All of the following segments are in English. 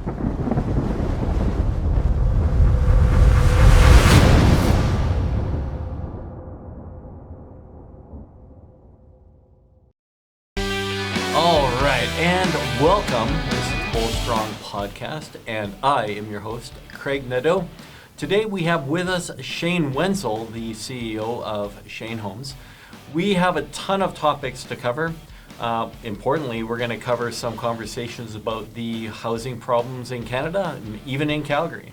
All right, and welcome. This is Bull Strong Podcast, and I am your host, Craig Nadeau. Today we have with us Shane Wenzel, the CEO of Shane Homes. We have a ton of topics to cover. Importantly, we're going to cover some conversations about the housing problems in Canada, and even in Calgary.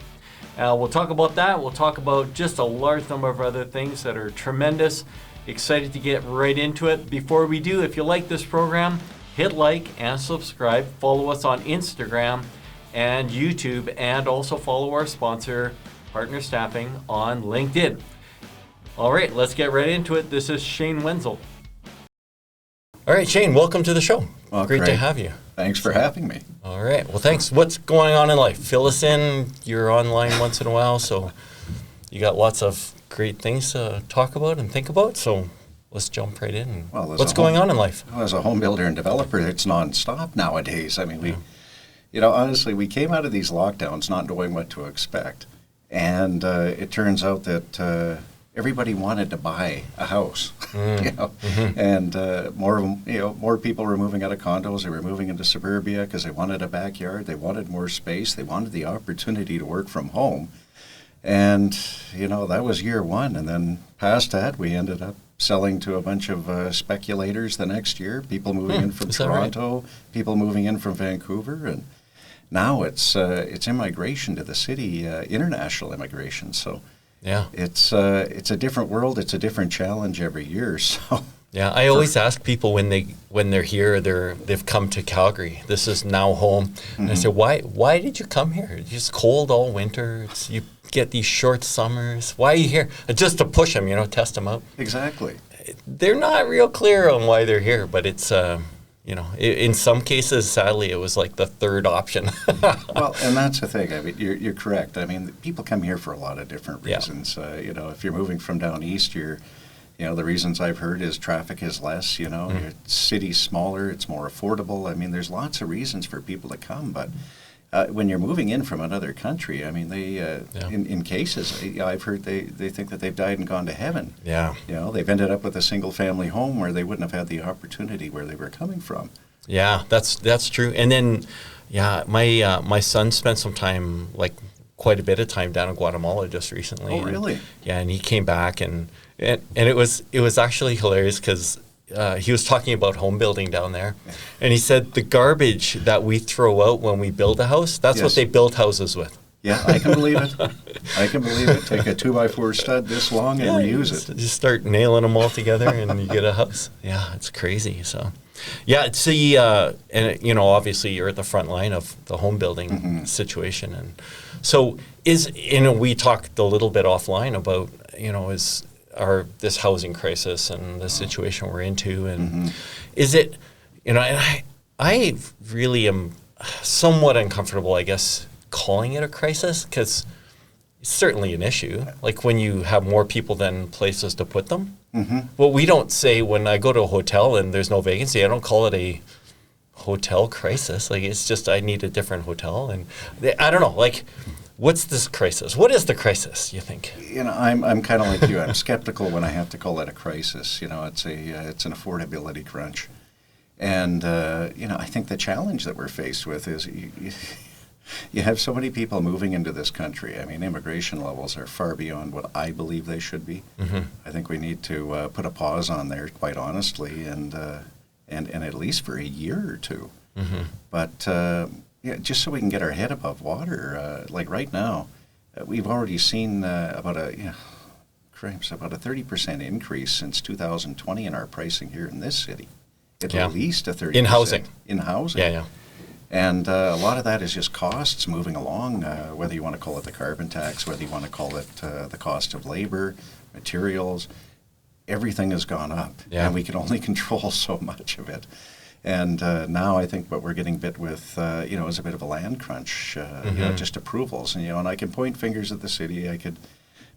We'll talk about that. We'll talk about just a large number of other things that are tremendous. Excited to get right into it. Before we do, if you like this program, hit like and subscribe. Follow us on Instagram and YouTube, and also follow our sponsor, Partner Staffing, on LinkedIn. All right, let's get right into it. This is Shane Wenzel. All right, Shane, welcome to the show. Well, Great to have you. Thanks for having me. All right, well, thanks. What's going on in life? Fill us in. You're online once in a while, so you got lots of great things to talk about and think about, so let's jump right in. Well, what's going on in life? Well, as a home builder and developer, it's nonstop nowadays. I mean, honestly, we came out of these lockdowns not knowing what to expect. And it turns out that everybody wanted to buy a house, and more people were moving out of condos. They were moving into suburbia because they wanted a backyard. They wanted more space. They wanted the opportunity to work from home. And, that was year one. And then past that, we ended up selling to a bunch of speculators the next year, people moving in from Toronto, people moving in from Vancouver. And now it's immigration to the city, international immigration. So yeah, it's a different world. It's a different challenge every year. So yeah, I always ask people when they're here, they've come to Calgary. This is now home, and I say, why did you come here? It's just cold all winter. You get these short summers. Why are you here? Just to push them, test them out. Exactly. They're not real clear on why they're here, but it's in some cases, sadly, it was like the third option. Well, and that's the thing. I mean, you're correct. I mean, people come here for a lot of different reasons. Yeah. If you're moving from down east, the reasons I've heard is traffic is less. Your city's smaller, it's more affordable. I mean, there's lots of reasons for people to come, but when you're moving in from another country, I mean, they in cases I've heard they think that they've died and gone to heaven. Yeah. They've ended up with a single family home where they wouldn't have had the opportunity where they were coming from. Yeah, that's true. And then, my son spent some time, like quite a bit of time down in Guatemala just recently. Oh, really? And he came back and it was actually hilarious because he was talking about home building down there, and he said the garbage that we throw out when we build a house, that's what they build houses with. Yeah, I can believe it. Take a 2x4 stud this long and reuse it. Just start nailing them all together and you get a house. Yeah, it's crazy. So, and obviously you're at the front line of the home building situation, and so we talked a little bit offline about this housing crisis and the situation we're into, and is it, and I really am somewhat uncomfortable, I guess, calling it a crisis, because it's certainly an issue, like when you have more people than places to put them. Well, we don't say, when I go to a hotel and there's no vacancy, I don't call it a hotel crisis. Like, it's just, I need a different hotel, and I don't know, like, what's this crisis? What is the crisis, you think? I'm kind of like you. I'm skeptical when I have to call it a crisis. It's an affordability crunch. And, I think the challenge that we're faced with is you have so many people moving into this country. I mean, immigration levels are far beyond what I believe they should be. I think we need to put a pause on there, quite honestly, and at least for a year or two. But just so we can get our head above water. Like right now, we've already seen about a 30% increase since 2020 in our pricing here in this city. At least a 30%. In housing. In housing. Yeah. And a lot of that is just costs moving along, whether you want to call it the carbon tax, whether you want to call it the cost of labor, materials. Everything has gone up, and we can only control so much of it. And now I think what we're getting bit with, is a bit of a land crunch, just approvals. And I can point fingers at the city. I could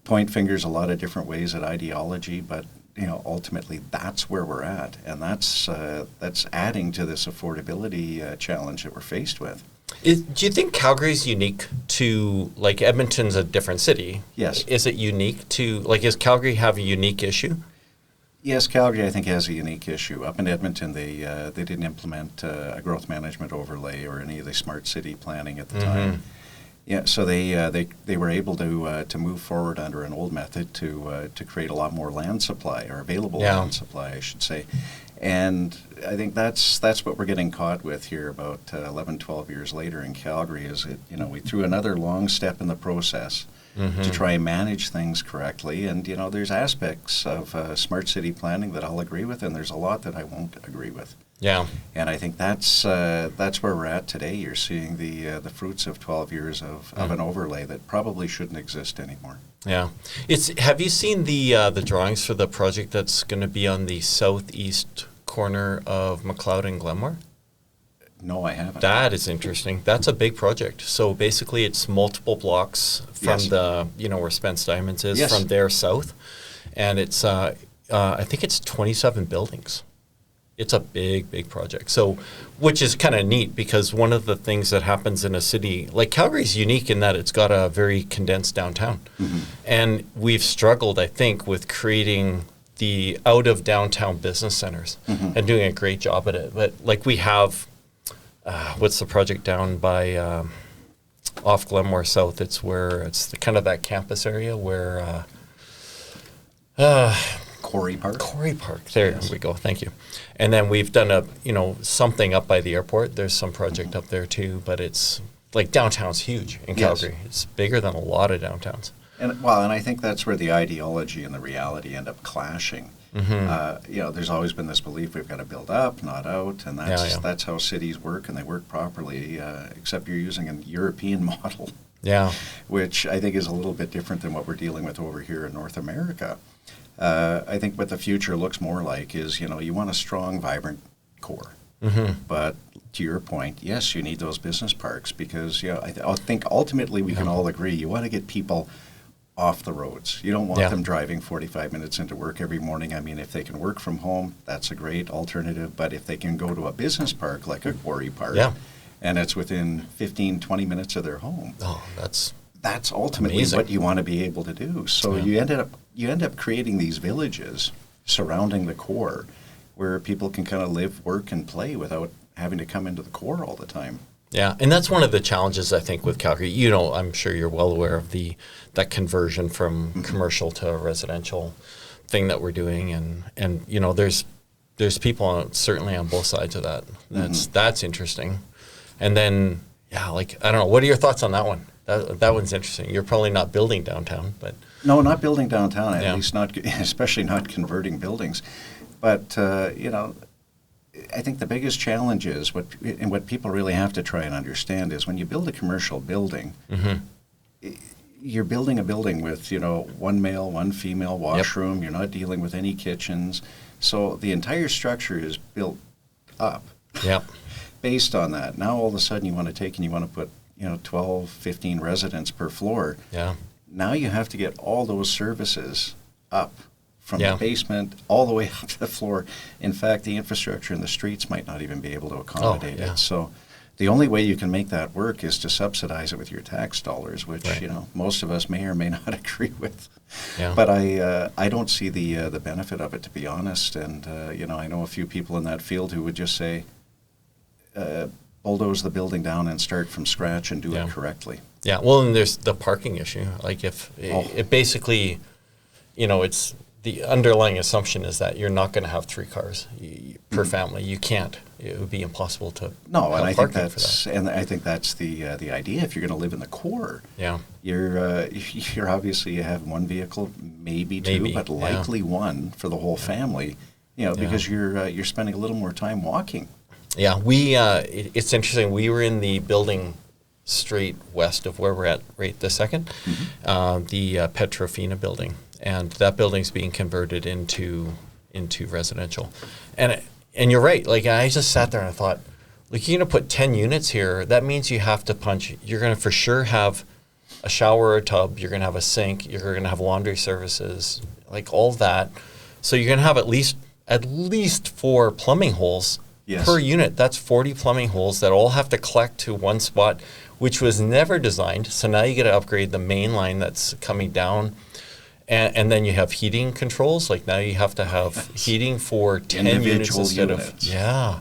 point fingers a lot of different ways at ideology, but ultimately that's where we're at, and that's adding to this affordability challenge that we're faced with. Do you think Calgary's unique to, like, Edmonton's a different city? Yes. Is it unique to, like, does Calgary have a unique issue? Yes, Calgary, I think, has a unique issue. Up in Edmonton, they didn't implement a growth management overlay or any of the smart city planning at the time. Yeah, so they were able to move forward under an old method to create a lot more land supply, or available land supply, I should say. And I think that's what we're getting caught with here about 11, 12 years later in Calgary. Is it, we threw another long step in the process to try and manage things correctly. And, there's aspects of smart city planning that I'll agree with, and there's a lot that I won't agree with. Yeah. And I think that's where we're at today. You're seeing the fruits of 12 years of an overlay that probably shouldn't exist anymore. Yeah. Have you seen the drawings for the project that's going to be on the southeast corner of McLeod and Glenmore? No, I haven't. That is interesting. That's a big project. So basically it's multiple blocks from the, where Spence Diamonds is, from there south. And it's, I think it's 27 buildings. It's a big, big project. So, which is kind of neat, because one of the things that happens in a city, like Calgary's unique in that it's got a very condensed downtown. And we've struggled, I think, with creating the out of downtown business centers and doing a great job at it. But like we have, what's the project down by off Glenmore South? It's where it's kind of that campus area where Quarry Park. Quarry Park. There we go. Thank you. And then we've done something up by the airport. There's some project up there too, but it's like downtown's huge in Calgary. It's bigger than a lot of downtowns. And I think that's where the ideology and the reality end up clashing. There's always been this belief we've got to build up, not out, and that's how cities work, and they work properly, except you're using a European model, which I think is a little bit different than what we're dealing with over here in North America. I think what the future looks more like is, you want a strong, vibrant core. But to your point, yes, you need those business parks, because I think ultimately we can all agree you want to get people off the roads. You don't want them driving 45 minutes into work every morning. I mean, if they can work from home, that's a great alternative. But if they can go to a business park like a Quarry Park, and it's within 15, 20 minutes of their home, that's ultimately amazing. What you want to be able to do. So you end up creating these villages surrounding the core, where people can kind of live, work, and play without having to come into the core all the time. Yeah, and that's one of the challenges, I think, with Calgary. I'm sure you're well aware of that conversion from commercial to residential thing that we're doing, and there's people certainly on both sides of that. That's interesting. And then I don't know. What are your thoughts on that one? That one's interesting. You're probably not building downtown, but no, not building downtown. At least not, especially not converting buildings. But I think the biggest challenge is what people really have to try and understand is when you build a commercial building, you're building a building with one male, one female washroom. You're not dealing with any kitchens, so the entire structure is built up based on that. Now all of a sudden you want to put 12, 15 residents per floor. Now you have to get all those services up from the basement all the way up to the floor. In fact, the infrastructure in the streets might not even be able to accommodate it. So the only way you can make that work is to subsidize it with your tax dollars, which most of us may or may not agree with. But I don't see the benefit of it, to be honest. And I know a few people in that field who would just say, bulldoze the building down and start from scratch and do it correctly. Well, and there's the parking issue. Like if it basically, it's the underlying assumption is that you're not going to have 3 cars per family. You can't. It would be impossible to. No, and I think that's the idea. If you're going to live in the core, you're obviously you have one vehicle, maybe two, but likely one for the whole family. Because you're spending a little more time walking. It's interesting. We were in the building straight west of where we're at right this second, the Petrofina building. And that building's being converted into residential. And you're right. Like, I just sat there and I thought, like, you're going to put 10 units here. That means you have to you're going to for sure have a shower or a tub. You're going to have a sink. You're going to have laundry services, like all that. So you're going to have at least 4 plumbing holes Yes. per unit. That's 40 plumbing holes that all have to collect to one spot, which was never designed. So now you got to upgrade the main line that's coming down. And then you have heating controls. Like now you have to have heating for 10 units instead of... Yeah.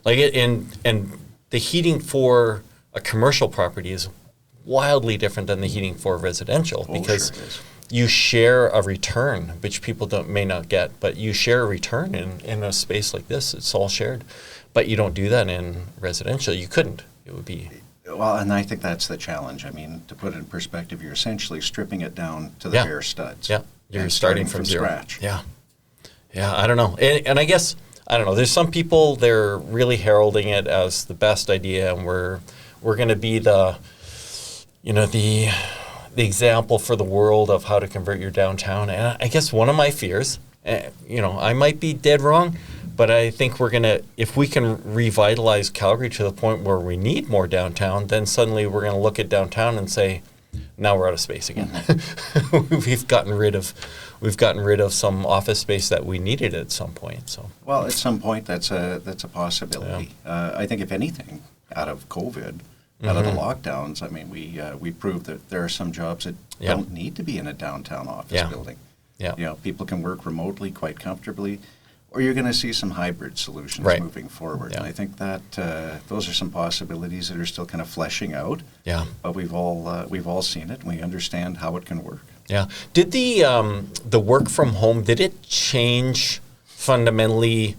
Like and the heating for a commercial property is wildly different than the heating for residential because you share a return, which people may not get, but you share a return in a space like this. It's all shared. But you don't do that in residential. You couldn't. It would be... Well, and I think that's the challenge. I mean, to put it in perspective, you're essentially stripping it down to the bare studs. Yeah, you're starting from zero. Scratch. Yeah. Yeah, I don't know. And I guess, I don't know, there's some people, they're really heralding it as the best idea, and we're going to be the example for the world of how to convert your downtown. And I guess one of my fears, I might be dead wrong, but I think if we can revitalize Calgary to the point where we need more downtown, then suddenly we're going to look at downtown and say, now we're out of space again. We've gotten rid of some office space that we needed at some point. So, well, at some point that's a possibility. Yeah. I think if anything, out of COVID, out of the lockdowns, I mean, we proved that there are some jobs that don't need to be in a downtown office building. Yeah. People can work remotely quite comfortably, or you're going to see some hybrid solutions moving forward. Yeah. And I think that those are some possibilities that are still kind of fleshing out. Yeah. But we've all seen it, and we understand how it can work. Yeah. Did the work from home, did it change fundamentally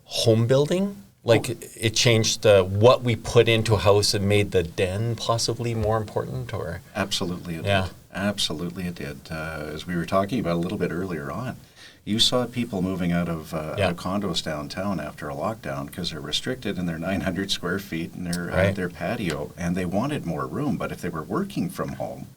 home building? Like it changed what we put into a house and made the den possibly more important, or? Absolutely it did. Absolutely it did. As we were talking about a little bit earlier on, you saw people moving out of condos downtown after a lockdown because they're restricted in their 900 square feet and their patio, and they wanted more room. But if they were working from home,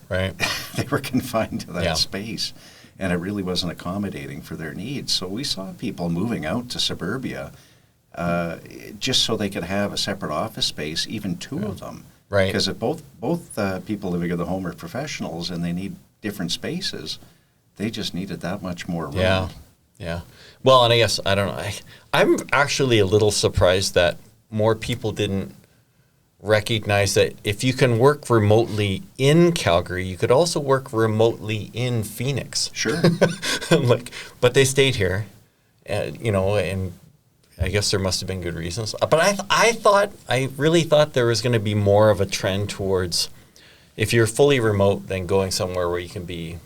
they were confined to that space, and it really wasn't accommodating for their needs. So we saw people moving out to suburbia just so they could have a separate office space, even two of them. Right. Because if both people living in the home are professionals and they need different spaces, they just needed that much more room. Yeah, yeah. Well, and I guess, I don't know, I'm actually a little surprised that more people didn't recognize that if you can work remotely in Calgary, you could also work remotely in Phoenix. Sure. But they stayed here, and I guess there must have been good reasons. But I really thought there was going to be more of a trend towards, if you're fully remote, then going somewhere where you can be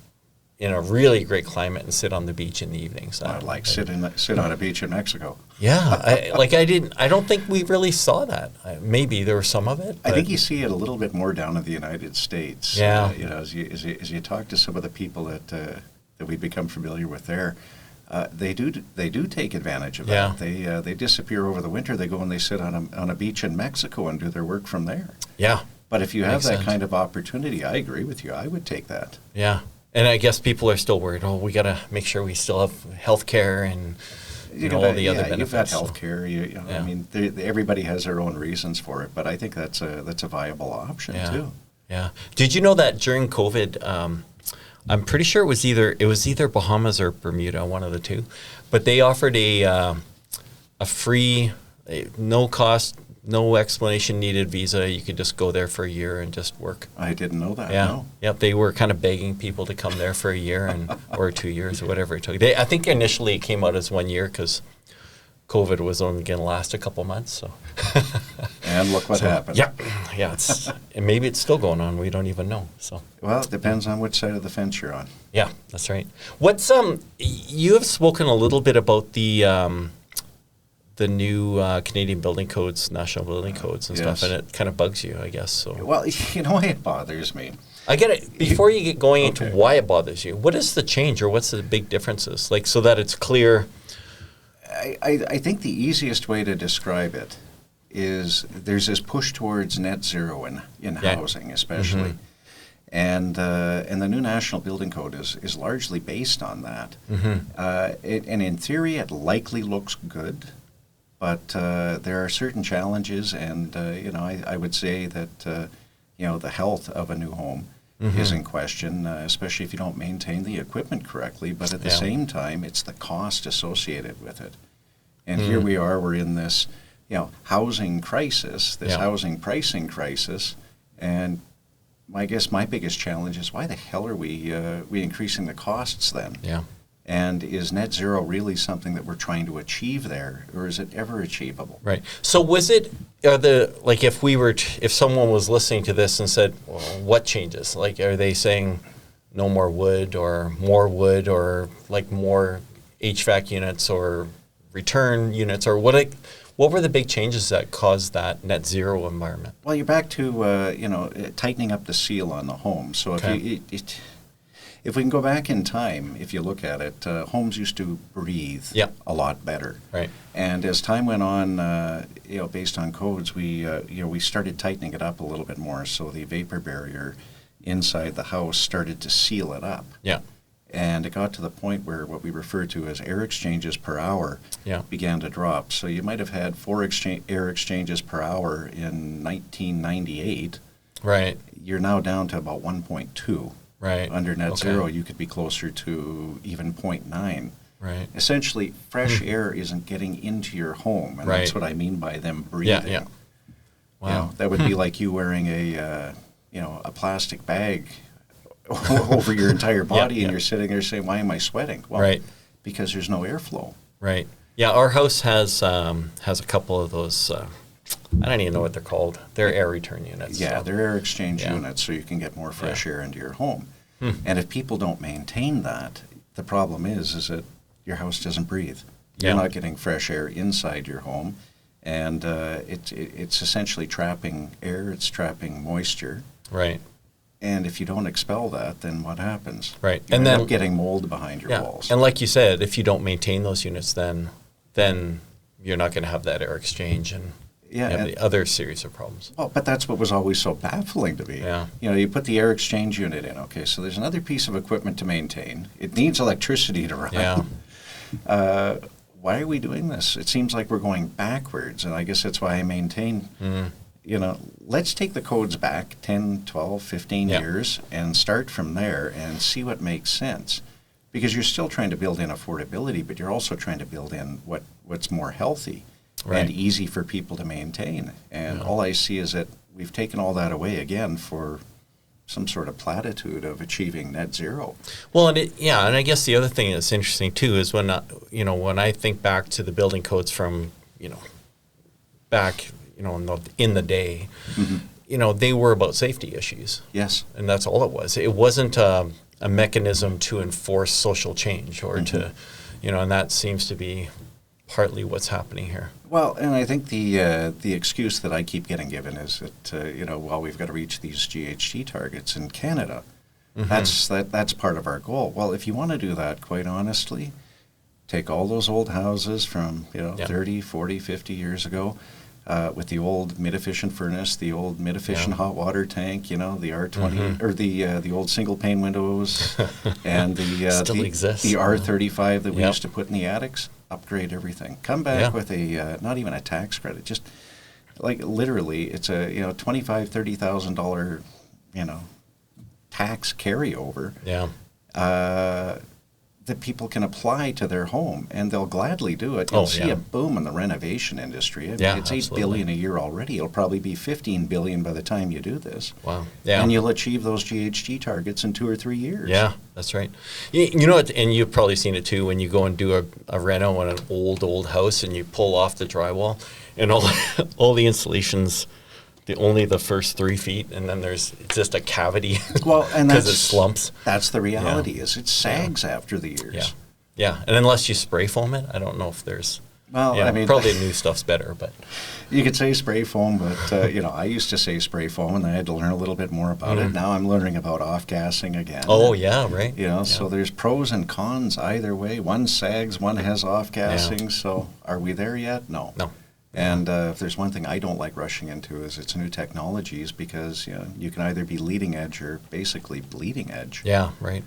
in a really great climate and sit on the beach in the evenings. Sit on a beach in Mexico. Yeah, I don't think we really saw that. Maybe there was some of it. I think you see it a little bit more down in the United States. Yeah. As you talk to some of the people that we become familiar with there, they do take advantage of that. They disappear over the winter. They go and they sit on a beach in Mexico and do their work from there. Yeah. But if you have that kind of opportunity, I agree with you. I would take that. Yeah. And I guess people are still worried, we got to make sure we still have health care and all the other benefits. You've got health care. I mean, everybody has their own reasons for it, but I think that's a viable option too. Yeah. Did you know that during COVID, I'm pretty sure it was either Bahamas or Bermuda, one of the two, but they offered a free, no cost, no explanation needed visa. You could just go there for a year and just work. I didn't know that. Yeah. No. Yep. They were kind of begging people to come there for a year or 2 years or whatever it took. I think initially it came out as 1 year because COVID was only going to last a couple months. So. And look what happened. Yeah. Yeah. And maybe it's still going on. We don't even know. So. Well, it depends on which side of the fence you're on. Yeah, that's right. You have spoken a little bit about the new Canadian building codes, national building codes and stuff, and it kind of bugs you, I guess. So. Well, why it bothers me. I get it. Before you get going into why it bothers you, what is the change or what's the big differences? Like, so that it's clear. I think the easiest way to describe it is there's this push towards net zero in housing, especially. And the new National Building Code is largely based on that. And in theory, it likely looks good. But there are certain challenges, and I would say that the health of a new home is in question, especially if you don't maintain the equipment correctly. But at the same time, it's the cost associated with it. And here we are, we're in this, housing crisis, this housing pricing crisis. And I guess my biggest challenge is, why the hell are we increasing the costs then? Yeah. And is net zero really something that we're trying to achieve there, or is it ever achievable? Right. So was it if someone was listening to this and said, well, what changes? Like, are they saying no more wood or like more HVAC units or return units, or what were the big changes that caused that net zero environment? Well, you're back to tightening up the seal on the home. So if we can go back in time, if you look at it, homes used to breathe a lot better. Right. And as time went on, based on codes, we started tightening it up a little bit more. So the vapor barrier inside the house started to seal it up. Yeah. And it got to the point where what we refer to as air exchanges per hour began to drop. So you might have had 4 air exchanges per hour in 1998. Right. You're now down to about 1.2. Right. Under net zero, you could be closer to even 0.9. Right. Essentially, fresh air isn't getting into your home, and that's what I mean by them breathing. Yeah. Wow. That would be like you wearing a plastic bag over your entire body, and you're sitting there saying, "Why am I sweating?" Well, because there's no airflow. Right. Yeah. Our house has a couple of those. I don't even know what they're called. They're air return units. Yeah, so. they're air exchange units, so you can get more fresh air into your home. And if people don't maintain that, the problem is that your house doesn't breathe. You're not getting fresh air inside your home, and it's essentially trapping air. It's trapping moisture. Right. And if you don't expel that, then what happens? Right. You end up getting mold behind your walls. And like you said, if you don't maintain those units, then you're not going to have that air exchange and the other series of problems. Well, but that's what was always so baffling to me. Yeah. You put the air exchange unit in. Okay, so there's another piece of equipment to maintain. It needs electricity to run. Yeah. Why are we doing this? It seems like we're going backwards, and I guess that's why I maintain, let's take the codes back 10, 12, 15 years and start from there and see what makes sense. Because you're still trying to build in affordability, but you're also trying to build in what's more healthy. And easy for people to maintain. And all I see is that we've taken all that away again for some sort of platitude of achieving net zero. Well, and I guess the other thing that's interesting too is when I think back to the building codes from back in the day, they were about safety issues. Yes, and that's all it was. It wasn't a mechanism to enforce social change or to, and that seems to be partly what's happening here. Well, and I think the excuse that I keep getting given is that we've got to reach these GHG targets in Canada. That's part of our goal. Well, if you want to do that, quite honestly, take all those old houses from 30, 40, 50 years ago, with the old mid-efficient furnace, the old mid-efficient hot water tank, the R20 or the old single pane windows, and the R35 that we used to put in the attics. Upgrade everything. Come back with a not even a tax credit, just like literally, it's a $25,000-$30,000 tax carryover. That people can apply to their home, and they'll gladly do it. You'll see a boom in the renovation industry. I mean, it's $8 billion a year already. It'll probably be $15 billion by the time you do this. Wow! Yeah, and you'll achieve those GHG targets in 2 or 3 years. Yeah, that's right. You know what? And you've probably seen it too when you go and do a reno on an old house, and you pull off the drywall, and all the installations. Only the first 3 feet, and then there's just a cavity. Well, and because it slumps. That's the reality. Is it sags after the years? Yeah, and unless you spray foam it, I don't know if there's. Well, I mean, probably new stuff's better, but you could say spray foam, but I used to say spray foam, and I had to learn a little bit more about it. Now I'm learning about off-gassing again. Oh, yeah, right. So there's pros and cons either way. One sags, one has off-gassing. So are we there yet? No. And if there's one thing I don't like rushing into is it's new technologies, because you can either be leading edge or basically bleeding edge. Yeah, right.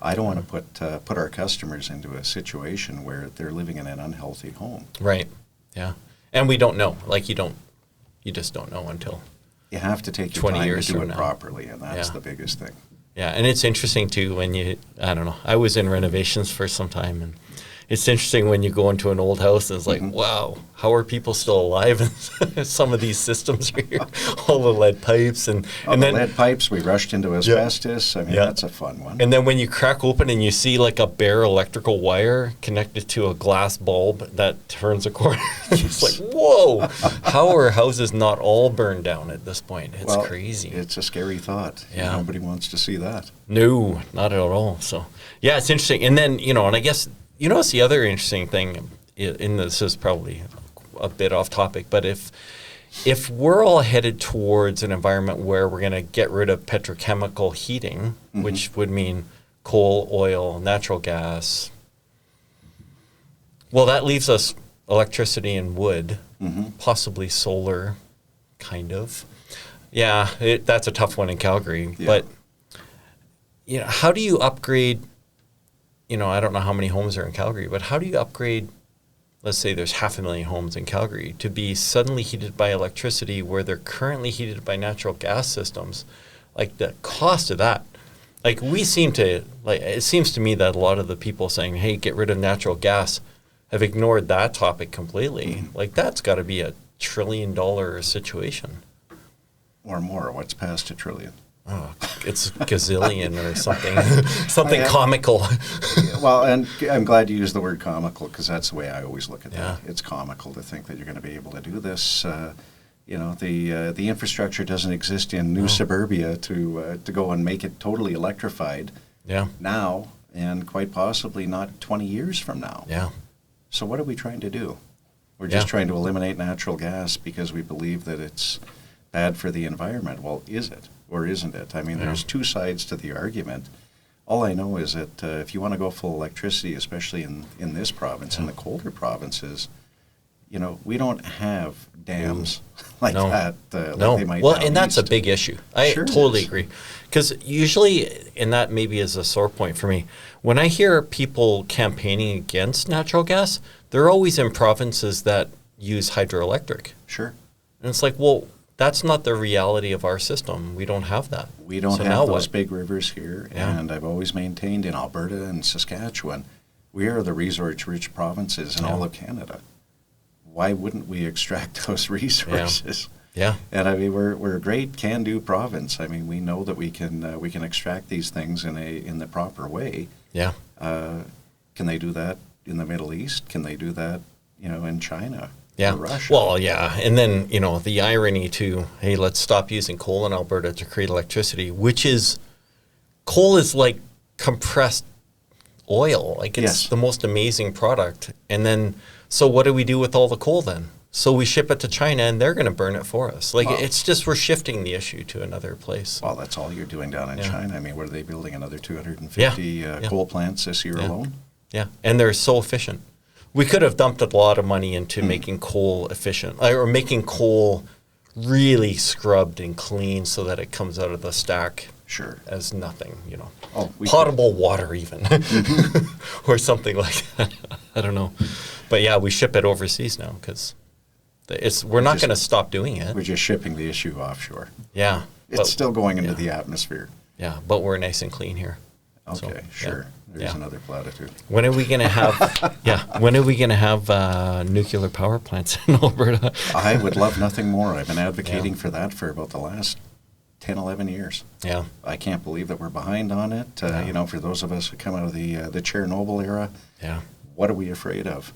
I don't want to put our customers into a situation where they're living in an unhealthy home. Right. Yeah. And we don't know. Like you just don't know until you have to take your 20 time years to do it now. properly, and that's the biggest thing. Yeah, and it's interesting too when I don't know. I was in renovations for some time, and it's interesting when you go into an old house and it's like, wow, how are people still alive? And some of these systems are here, all the lead pipes and then lead pipes. We rushed into asbestos. I mean, that's a fun one. And then when you crack open and you see like a bare electrical wire connected to a glass bulb that turns a corner, it's like, whoa, how are houses not all burned down at this point? It's crazy. It's a scary thought. Yeah. Nobody wants to see that. No, not at all. So, yeah, it's interesting. And then, and I guess, it's the other interesting thing, and this is probably a bit off topic, but if we're all headed towards an environment where we're going to get rid of petrochemical heating, which would mean coal, oil, natural gas, well, that leaves us electricity and wood, possibly solar, kind of. Yeah, that's a tough one in Calgary. Yeah. But, how do you upgrade, I don't know how many homes are in Calgary, but how do you upgrade, let's say there's 500,000 homes in Calgary, to be suddenly heated by electricity where they're currently heated by natural gas systems? Like the cost of that. Like it seems to me that a lot of the people saying, hey, get rid of natural gas have ignored that topic completely. Like that's got to be $1 trillion situation. Or more. What's past $1 trillion? Oh, it's gazillion or something comical. Well, and I'm glad you used the word comical because that's the way I always look at that. It's comical to think that you're going to be able to do this. The infrastructure doesn't exist in new suburbia to go and make it totally electrified now, and quite possibly not 20 years from now. Yeah. So what are we trying to do? We're just trying to eliminate natural gas because we believe that it's bad for the environment. Well, is it or isn't it? I mean, there's two sides to the argument. All I know is that if you want to go full electricity, especially in this province, in the colder provinces, we don't have dams like that. Like they might and that's a big issue. I totally agree. Because usually, and that maybe is a sore point for me, when I hear people campaigning against natural gas, they're always in provinces that use hydroelectric. Sure. And it's like, well, that's not the reality of our system. We don't have that. We don't have those big rivers here. Yeah. And I've always maintained in Alberta and Saskatchewan, we are the resource-rich provinces in all of Canada. Why wouldn't we extract those resources? Yeah. And I mean, we're a great can-do province. I mean, we know that we can extract these things in the proper way. Yeah. Can they do that in the Middle East? Can they do that, in China? Yeah. Russia? Well, yeah. And then, the irony too, hey, let's stop using coal in Alberta to create electricity, which is, coal is like compressed oil. Like it's the most amazing product. And then, so what do we do with all the coal then? So we ship it to China and they're going to burn it for us. Like it's just, we're shifting the issue to another place. Well, that's all you're doing down in China. I mean, what are they building? Another 250 coal plants this year alone? Yeah. And they're so efficient. We could have dumped a lot of money into making coal efficient, or making coal really scrubbed and clean so that it comes out of the stack as nothing, potable water even, or something like that. I don't know. But yeah, we ship it overseas now because we're not going to stop doing it. We're just shipping the issue offshore. Yeah. It's still going into the atmosphere. Yeah, but we're nice and clean here. Okay, sure. There's another platitude. When are we going to have? When are we going to have nuclear power plants in Alberta? I would love nothing more. I've been advocating for that for about the last 10, 11 years. Yeah. I can't believe that we're behind on it. For those of us who come out of the Chernobyl era, what are we afraid of?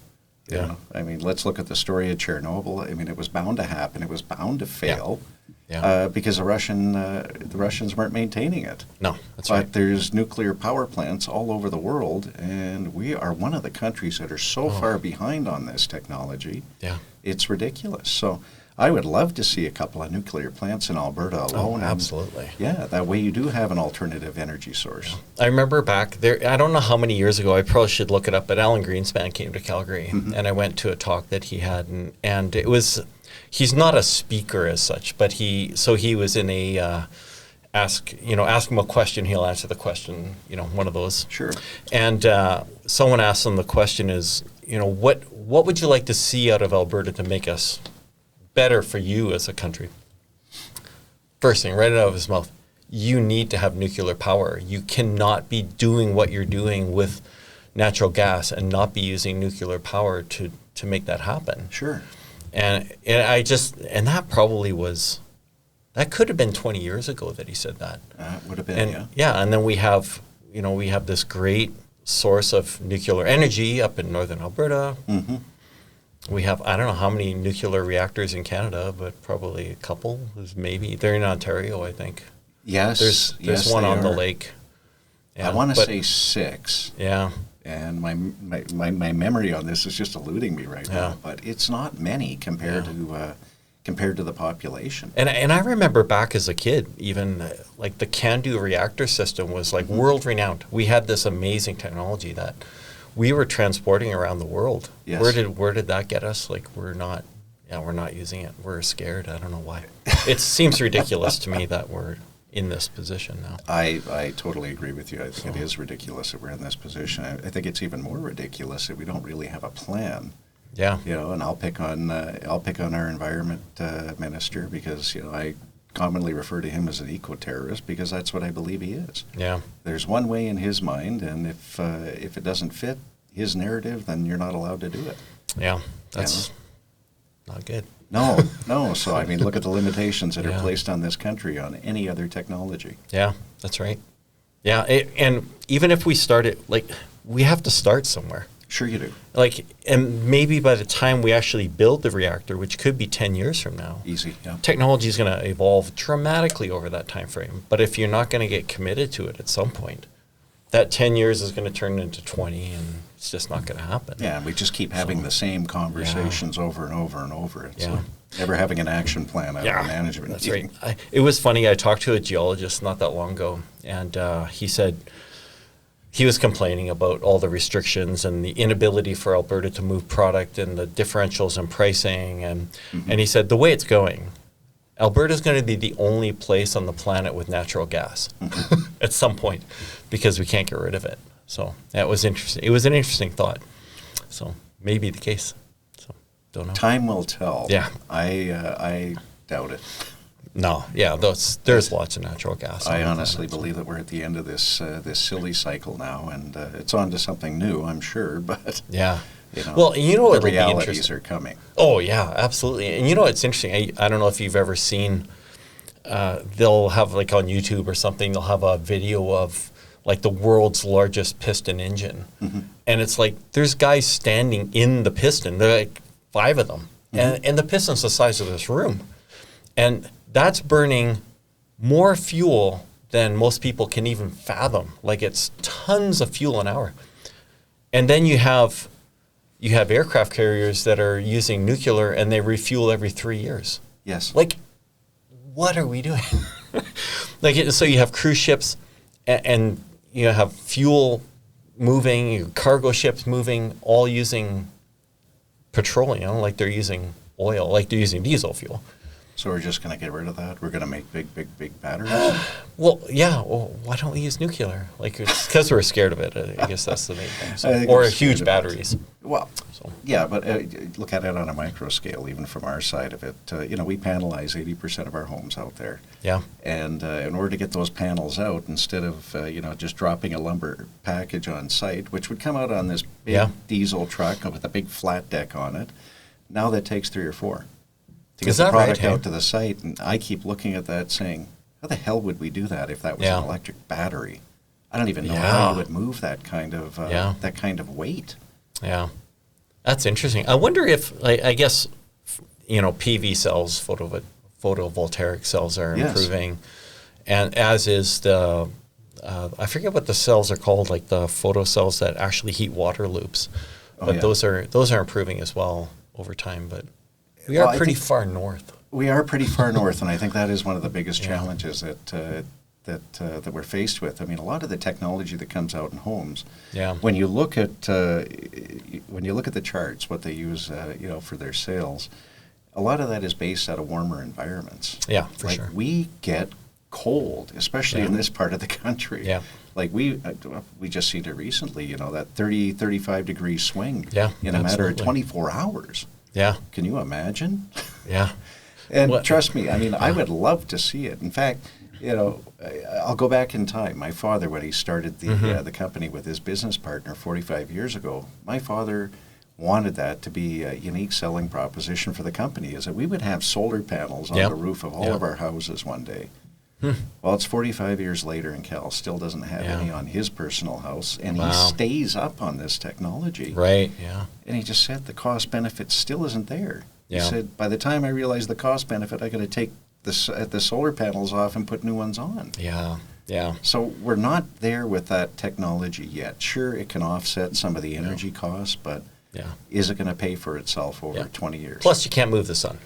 I mean, let's look at the story of Chernobyl. I mean, it was bound to happen. It was bound to fail. Because the Russians weren't maintaining it. No, that's right. But there's nuclear power plants all over the world, and we are one of the countries that are so far behind on this technology. Yeah. It's ridiculous. So I would love to see a couple of nuclear plants in Alberta alone. Oh, absolutely. That way you do have an alternative energy source. I remember back there, I don't know how many years ago, I probably should look it up, but Alan Greenspan came to Calgary, and I went to a talk that he had, and it was... He's not a speaker as such, but he was in a ask him a question, he'll answer the question, one of those. Sure. And someone asked him, the question is, what would you like to see out of Alberta to make us better for you as a country? First thing, right out of his mouth, you need to have nuclear power. You cannot be doing what you're doing with natural gas and not be using nuclear power to make that happen. Sure. And that probably was, that could have been 20 years ago that he said that. Would have been, and, yeah. And then we have this great source of nuclear energy up in northern Alberta. Mm-hmm. We have, I don't know how many nuclear reactors in Canada, but probably a couple. They're in Ontario, I think. Yes. There's one on the lake. Yeah, I want to say 6. Yeah. And my memory on this is just eluding me right now, but it's not many compared to the population. And I remember back as a kid, even like the CANDU reactor system was like world renowned. We had this amazing technology that we were transporting around the world. Yes. Where did that get us? Like we're not using it. We're scared. I don't know why. It seems ridiculous to me that we're in this position now. I totally agree with you. I think it is ridiculous that we're in this position. I think it's even more ridiculous that we don't really have a plan. Yeah. And I'll pick on our environment minister because I commonly refer to him as an eco-terrorist because that's what I believe he is. Yeah. There's one way in his mind, and if it doesn't fit his narrative, then you're not allowed to do it. Yeah, that's not good. No. So, I mean, look at the limitations that are placed on this country on any other technology. Yeah, that's right. Yeah, and even if we start it, like, we have to start somewhere. Sure you do. Like, and maybe by the time we actually build the reactor, which could be 10 years from now, easy, yeah, technology is going to evolve dramatically over that time frame. But if you're not going to get committed to it at some point, that 10 years is going to turn into 20, and it's just not going to happen. Yeah, we just keep having the same conversations over and over and over. It's never having an action plan out of management. That's right. It was funny. I talked to a geologist not that long ago, and he said he was complaining about all the restrictions and the inability for Alberta to move product and the differentials in pricing. And he said the way it's going, Alberta is going to be the only place on the planet with natural gas at some point because we can't get rid of it. So that was interesting. It was an interesting thought. So maybe the case. So don't know. Time will tell. Yeah. I doubt it. No. Yeah. There's lots of natural gas. I honestly believe that we're at the end of this silly cycle now, and it's on to something new, I'm sure. But yeah. Well, the realities are coming. Oh yeah, absolutely. And it's interesting. I don't know if you've ever seen. They'll have like on YouTube or something. They'll have a video of like the world's largest piston engine, and it's like there's guys standing in the piston. There are like 5 of them, and the piston's the size of this room, and that's burning more fuel than most people can even fathom. Like it's tons of fuel an hour, and then you have aircraft carriers that are using nuclear and they refuel every 3 years. Yes. Like, what are we doing? So you have cruise ships and you have fuel moving, cargo ships moving, all using petroleum, like they're using oil, like they're using diesel fuel. So we're just going to get rid of that? We're going to make big batteries? Well, yeah. Well, why don't we use nuclear? Like, it's because we're scared of it. I guess that's the main thing. So, or huge batteries. Well, yeah, but look at it on a micro scale, even from our side of it. We panelize 80% of our homes out there. Yeah. And in order to get those panels out, instead of, just dropping a lumber package on site, which would come out on this big diesel truck with a big flat deck on it, now that takes 3 or 4. To get the product out to the site, and I keep looking at that saying, how the hell would we do that if that was an electric battery? I don't even know how you would move that kind of weight. Yeah, that's interesting. I wonder if, I guess, PV cells, photovoltaic cells are improving, and as is the, I forget what the cells are called, like the photo cells that actually heat water loops, but those are improving as well over time, but. We are pretty far north. We are pretty far north, and I think that is one of the biggest challenges that we're faced with. I mean, a lot of the technology that comes out in homes. Yeah. When you look at the charts, what they use, for their sales, a lot of that is based out of warmer environments. Yeah, for sure. We get cold, especially in this part of the country. Yeah. Like we just seen it recently. That 30, 35 degree swing. Yeah. In a matter of 24 hours. Yeah. Can you imagine? Yeah. And trust me, I mean, I would love to see it. In fact, I'll go back in time. My father, when he started the company with his business partner 45 years ago, my father wanted that to be a unique selling proposition for the company, is that we would have solar panels on the roof of all of our houses one day. Well, it's 45 years later, and Cal still doesn't have any on his personal house, and he stays up on this technology. Right, yeah. And he just said the cost benefit still isn't there. He said, by the time I realized the cost benefit, I got to take the solar panels off and put new ones on. Yeah, yeah. So we're not there with that technology yet. Sure, it can offset some of the energy costs, but is it going to pay for itself over 20 years? Plus, you can't move the sun.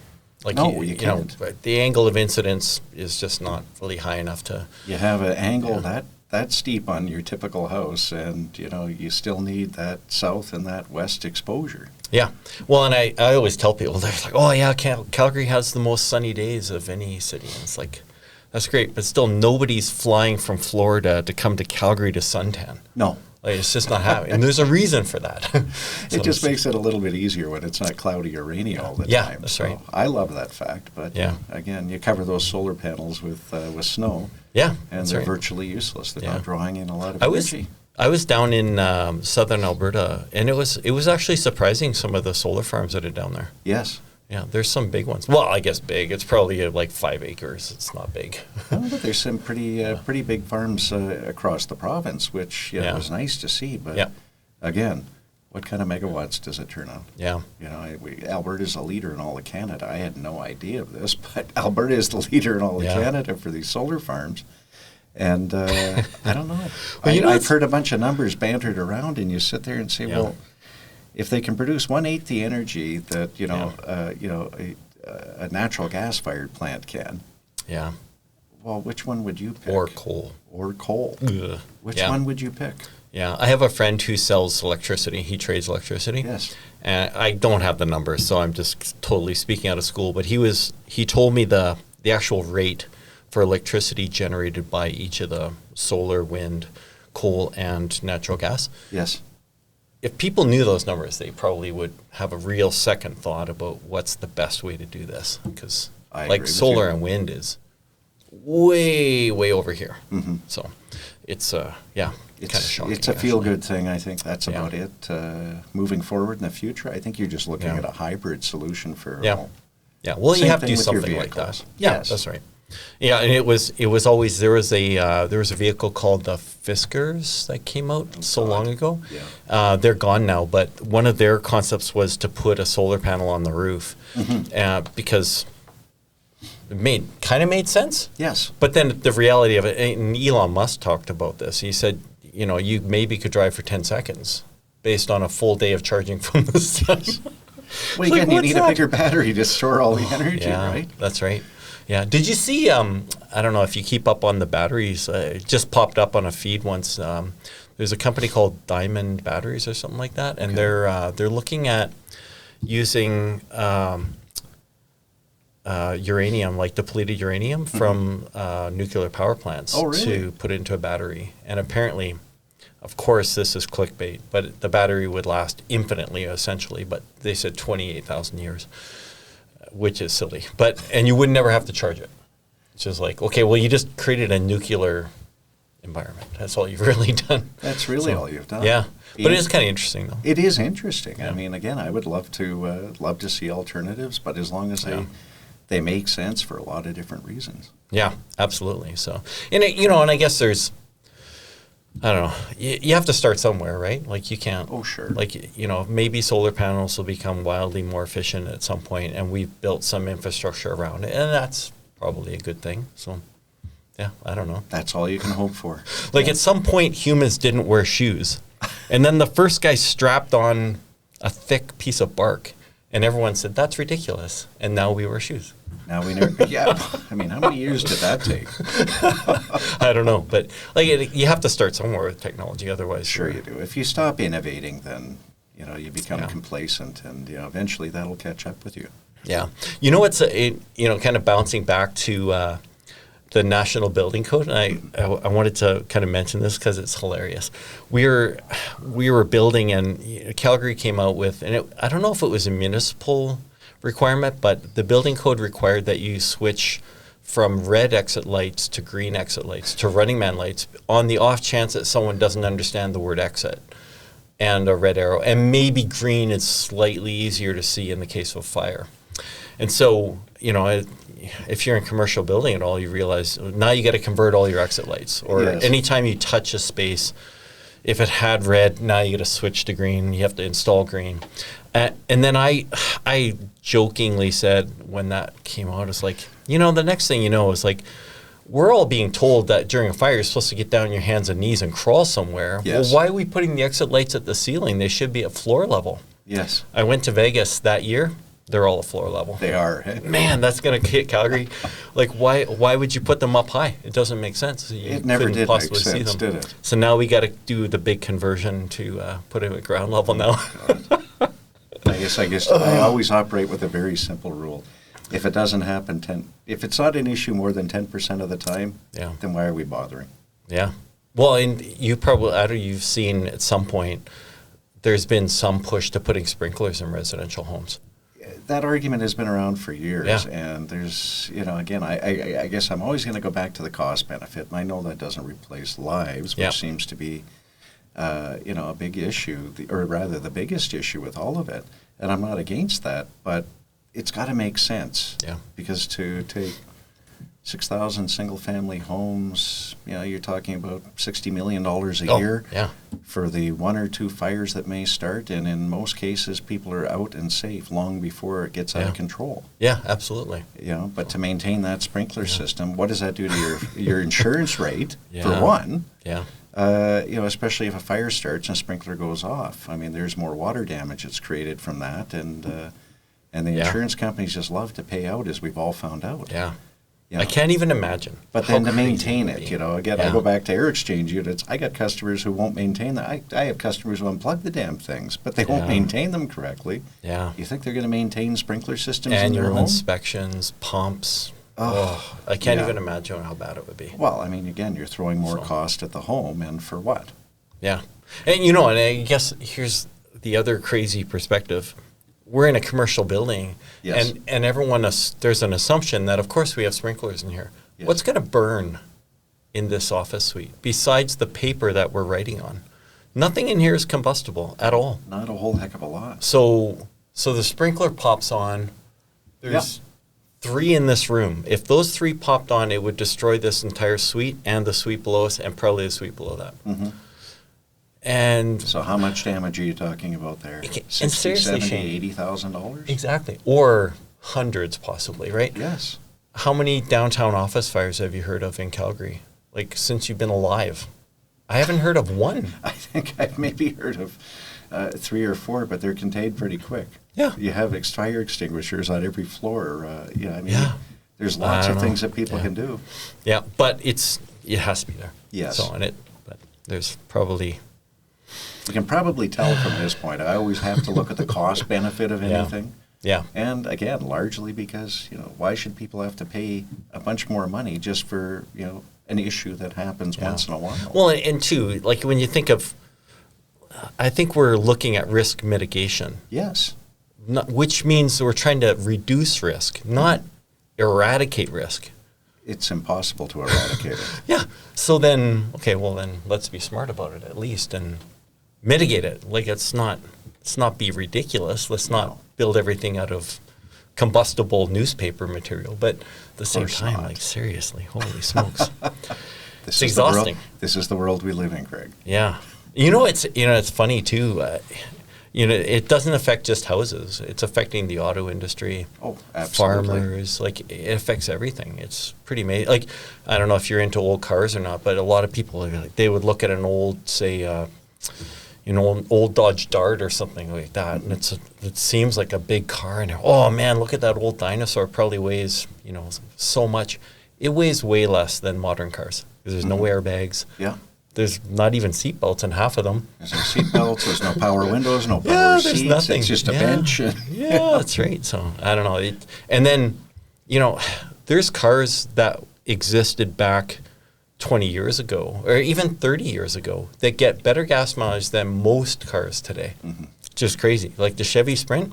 Like no, you can't. The angle of incidence is just not really high enough to... You have an angle that steep on your typical house, and, you still need that south and that west exposure. Yeah. Well, and I always tell people, they're like, oh, yeah, Calgary has the most sunny days of any city. And it's like, that's great, but still nobody's flying from Florida to come to Calgary to suntan. No. Like, it's just not happening. And there's a reason for that. It just makes it a little bit easier when it's not cloudy or rainy all the time. Yeah, that's right. I love that fact. But again, you cover those solar panels with snow. Yeah, and they're virtually useless. They're not drawing in a lot of energy. I was down in southern Alberta, and it was actually surprising, some of the solar farms that are down there. Yes. Yeah, there's some big ones. Well, I guess big. It's probably like 5 acres. It's not big. Well, but there's some pretty big farms across the province, which was nice to see. But again, what kind of megawatts does it turn out? Yeah. Alberta's a leader in all of Canada. I had no idea of this, but Alberta is the leader in all of Canada for these solar farms. And I don't know. I've heard a bunch of numbers bantered around, and you sit there and say, well, if they can produce 1/8 the energy that a natural gas-fired plant can, well, which one would you pick? Or coal. Which one would you pick? Yeah, I have a friend who sells electricity. He trades electricity. Yes. And I don't have the numbers, so I'm just totally speaking out of school. But he told me the actual rate for electricity generated by each of the solar, wind, coal, and natural gas. Yes. If people knew those numbers, they probably would have a real second thought about what's the best way to do this. Because solar and wind is way, way over here. Mm-hmm. So it's kind of shocking. It's a feel-good thing. I think that's about it. Moving forward in the future, I think you're just looking at a hybrid solution for all. Yeah, well, you have to do something like that. Yeah, that's right. Yeah, and it was always, there was a vehicle called the Fiskars that came out long ago. Yeah. They're gone now, but one of their concepts was to put a solar panel on the roof, because it made sense. Yes. But then the reality of it, and Elon Musk talked about this. He said, you maybe could drive for 10 seconds based on a full day of charging from the sun. Well, you need a bigger battery to store all the energy, right? That's right. Yeah. Did you see, I don't know if you keep up on the batteries, it just popped up on a feed once. There's a company called Diamond Batteries or something like that, and they're looking at using uranium, like depleted uranium from nuclear power plants to put into a battery. And apparently, of course, this is clickbait, but the battery would last infinitely, essentially, but they said 28,000 years. Which is silly, and you would never have to charge it. It's just like, okay, well, you just created a nuclear environment. That's all you've really done. That's really all you've done. Yeah, but it is kind of interesting, though. It is interesting. Yeah. I mean, again, I would love to see alternatives, but as long as they make sense for a lot of different reasons. Yeah, absolutely. So, and I guess there's, I don't know. You have to start somewhere, right? Like you can't. Oh, sure. Like, maybe solar panels will become wildly more efficient at some point, and we've built some infrastructure around it, and that's probably a good thing. So, yeah, I don't know. That's all you can hope for. At some point, humans didn't wear shoes, and then the first guy strapped on a thick piece of bark, and everyone said, that's ridiculous, and now we wear shoes. Now we never. Yeah, I mean, how many years did that take? I don't know, but you have to start somewhere with technology, otherwise. Sure, you do. If you stop innovating, then you become complacent, and eventually that'll catch up with you. Yeah, what's kind of bouncing back to the National Building Code, and I wanted to kind of mention this because it's hilarious. We were building, and Calgary came out with, and I don't know if it was a municipal requirement, but the building code required that you switch from red exit lights to green exit lights to running man lights on the off chance that someone doesn't understand the word exit and a red arrow. And maybe green is slightly easier to see in the case of fire. And so, if you're in commercial building at all, you realize now you got to convert all your exit lights. Or anytime you touch a space, if it had red, now you got to switch to green. You have to install green. And then I jokingly said when that came out, it's like, the next thing you know is like, we're all being told that during a fire, you're supposed to get down on your hands and knees and crawl somewhere. Yes. Well, why are we putting the exit lights at the ceiling? They should be at floor level. Yes. I went to Vegas that year. They're all at floor level. They are. Hey? Man, that's going to hit Calgary. Like, why would you put them up high? It doesn't make sense. It never did make sense, did it? So now we got to do the big conversion to put it at ground level now. I guess I always operate with a very simple rule. If it doesn't happen, if it's not an issue more than 10% of the time, then why are we bothering? Yeah. Well, and you've seen at some point, there's been some push to putting sprinklers in residential homes. That argument has been around for years, Yeah. and there's, again, I guess I'm always going to go back to the cost benefit, and I know that doesn't replace lives, which seems to be, a big issue, or rather the biggest issue with all of it, and I'm not against that, but it's got to make sense. Yeah. Because to take 6,000 single-family homes, you're talking about $60 million a year for the one or two fires that may start, and in most cases, people are out and safe long before it gets out of control. Yeah, absolutely. But to maintain that sprinkler system, what does that do to your insurance rate, for one? Yeah. Especially if a fire starts and a sprinkler goes off. I mean, there's more water damage that's created from that, and the insurance companies just love to pay out, as we've all found out. Yeah. I can't even imagine. But then to maintain it, again, I go back to air exchange units. I got customers who won't maintain that. I have customers who unplug the damn things, but they won't maintain them correctly. Yeah. You think they're going to maintain sprinkler systems Annual in their home? inspections, pumps. I can't even imagine how bad it would be. Well, I mean, again, you're throwing more cost at the home, and for what? Yeah. And, and I guess here's the other crazy perspective. We're in a commercial building, and everyone, there's an assumption that, of course, we have sprinklers in here. Yes. What's going to burn in this office suite besides the paper that we're writing on? Nothing in here is combustible at all. Not a whole heck of a lot. So the sprinkler pops on. There's 3 in this room. If those 3 popped on, it would destroy this entire suite and the suite below us and probably the suite below that. Mm-hmm. And so how much damage are you talking about there? $60,000, $70,000, $80,000? Exactly. Or hundreds possibly, right? Yes. How many downtown office fires have you heard of in Calgary? Like, since you've been alive? I haven't heard of one. I think I've maybe heard of 3 or 4, but they're contained pretty quick. Yeah. You have fire extinguishers on every floor. There's lots of things that people can do. Yeah, but it has to be there. Yes. But there's probably... We can probably tell from this point. I always have to look at the cost benefit of anything. Yeah. And again, largely because, why should people have to pay a bunch more money just for, an issue that happens once in a while? Well, and two, like when you think of, I think we're looking at risk mitigation. Yes. Which means we're trying to reduce risk, not eradicate risk. It's impossible to eradicate it. Yeah. So then, let's be smart about it at least and mitigate it. Like let's not be ridiculous. Let's not build everything out of combustible newspaper material. But at the same time, like seriously, holy smokes, it's exhausting. This is the world we live in, Craig. Yeah. It's funny too. It doesn't affect just houses. It's affecting the auto industry. Oh, absolutely. Farmers, like it affects everything. It's pretty amazing. Like I don't know if you're into old cars or not, but a lot of people they would look at an old, say, an old Dodge Dart or something like that, and it seems like a big car, and oh man, look at that old dinosaur. It probably weighs so much. It weighs way less than modern cars because there's no airbags. Yeah. There's not even seat belts in half of them. There's no seat belts. There's no power windows. No power seats. There's nothing. It's just a bench. Yeah, that's right. So I don't know. And then, there's cars that existed back 20 years ago or even 30 years ago that get better gas mileage than most cars today. Mm-hmm. Just crazy. Like the Chevy Sprint,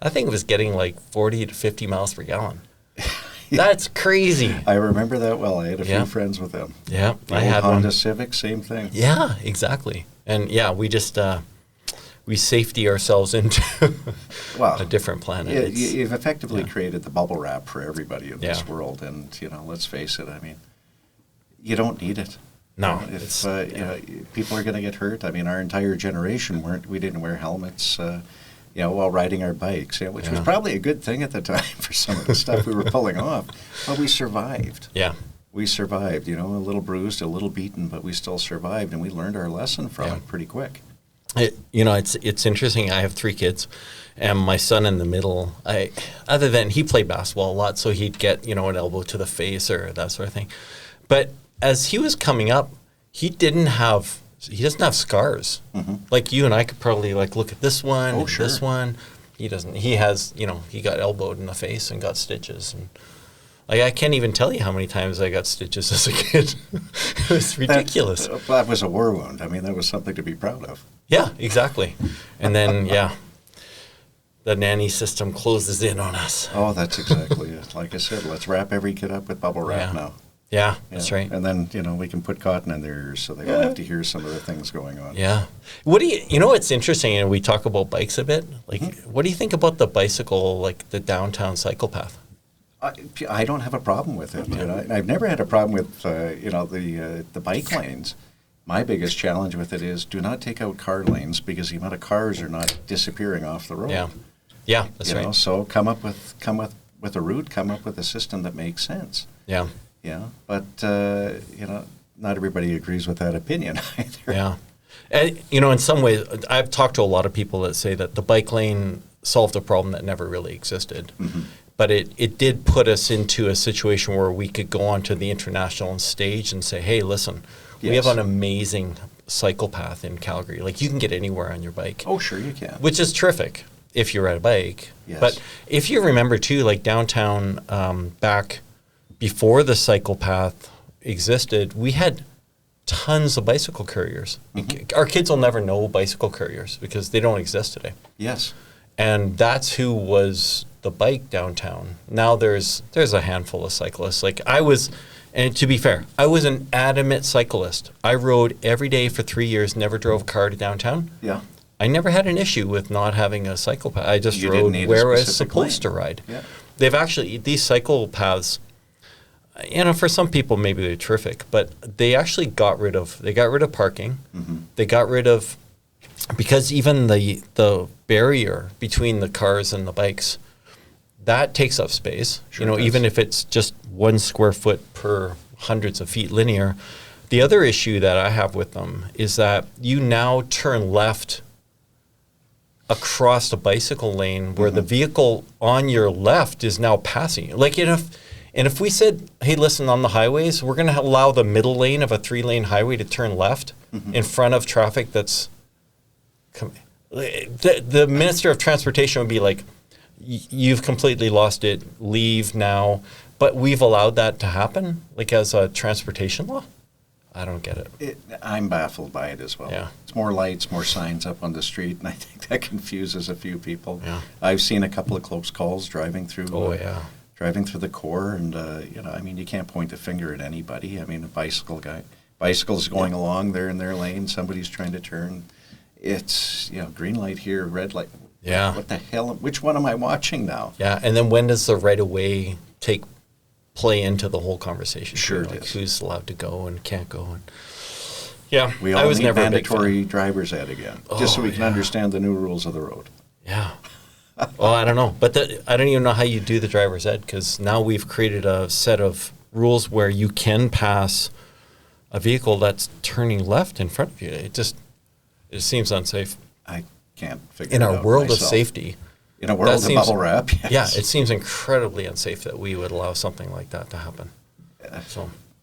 I think it was getting like 40 to 50 miles per gallon. That's crazy. I remember that well. I had a few friends with them. Yeah, I had Honda Civic, same thing. Yeah, exactly. And we just we safety ourselves into a different planet. You've effectively created the bubble wrap for everybody in this world, and let's face it. I mean, you don't need it. No, if people are going to get hurt. I mean, our entire generation we didn't wear helmets. While riding our bikes, which was probably a good thing at the time for some of the stuff we were pulling off. But we survived. Yeah. We survived, a little bruised, a little beaten, but we still survived, and we learned our lesson from it pretty quick. It's interesting. I have 3 kids, and my son in the middle, other than he played basketball a lot, so he'd get, an elbow to the face or that sort of thing. But as he was coming up, he doesn't have scars. Mm-hmm. Like you and I could probably look at this one, this one. He doesn't. He has, he got elbowed in the face and got stitches. And I can't even tell you how many times I got stitches as a kid. It was ridiculous. That was a war wound. I mean, that was something to be proud of. Yeah, exactly. And then, the nanny system closes in on us. Oh, that's exactly it. Like I said, let's wrap every kid up with bubble wrap now. Yeah, that's right. And then, we can put cotton in their ears so they don't have to hear some of the things going on. Yeah. What do it's interesting, and we talk about bikes a bit. What do you think about the bicycle, the downtown cycle path? I don't have a problem with it. I've never had a problem with, the bike lanes. My biggest challenge with it is do not take out car lanes because the amount of cars are not disappearing off the road. Yeah, that's right. So come up with a route, come up with a system that makes sense. Yeah. Yeah, but not everybody agrees with that opinion either. Yeah, and in some ways, I've talked to a lot of people that say that the bike lane solved a problem that never really existed, but it did put us into a situation where we could go onto the international stage and say, hey, listen, we have an amazing cycle path in Calgary. You can get anywhere on your bike. Oh, sure you can. Which is terrific if you ride a bike. Yes. But if you remember too, downtown back before the cycle path existed, we had tons of bicycle couriers. Mm-hmm. Our kids will never know bicycle couriers because they don't exist today. Yes. And that's who was the bike downtown. Now there's a handful of cyclists. And to be fair, I was an adamant cyclist. I rode every day for 3 years, never drove a car to downtown. Yeah. I never had an issue with not having a cycle path. I just rode where I was supposed to ride. Yeah. They've actually, these cycle paths, for some people maybe they're terrific, but they actually got rid of parking. Mm-hmm. They got rid of, because even the barrier between the cars and the bikes, that takes up space. Sure even if it's just 1 square foot per hundreds of feet linear. The other issue that I have with them is that you now turn left across the bicycle lane where the vehicle on your left is now passing. If we said, hey, listen, on the highways, we're going to allow the middle lane of a 3-lane highway to turn left in front of traffic that's... The Minister of Transportation would be like, you've completely lost it, leave now. But we've allowed that to happen, as a transportation law? I don't get it. I'm baffled by it as well. Yeah. It's more lights, more signs up on the street, and I think that confuses a few people. Yeah. I've seen a couple of close calls driving through... driving through the core, and you can't point the finger at anybody. A bicycle's going along, they're in their lane, somebody's trying to turn. It's green light here, red light. Yeah. What the hell? Which one am I watching now? Yeah, and then when does the right of way play into the whole conversation? Sure, it is. Who's allowed to go and can't go? And we all need mandatory driver's ed again, just so we can understand the new rules of the road. Yeah. Well, I don't know. But I don't even know how you do the driver's ed, because now we've created a set of rules where you can pass a vehicle that's turning left in front of you. It seems unsafe. I can't figure it out. In our world myself. of safety. In a world of bubble wrap, yes. Yeah, it seems incredibly unsafe that we would allow something like that to happen.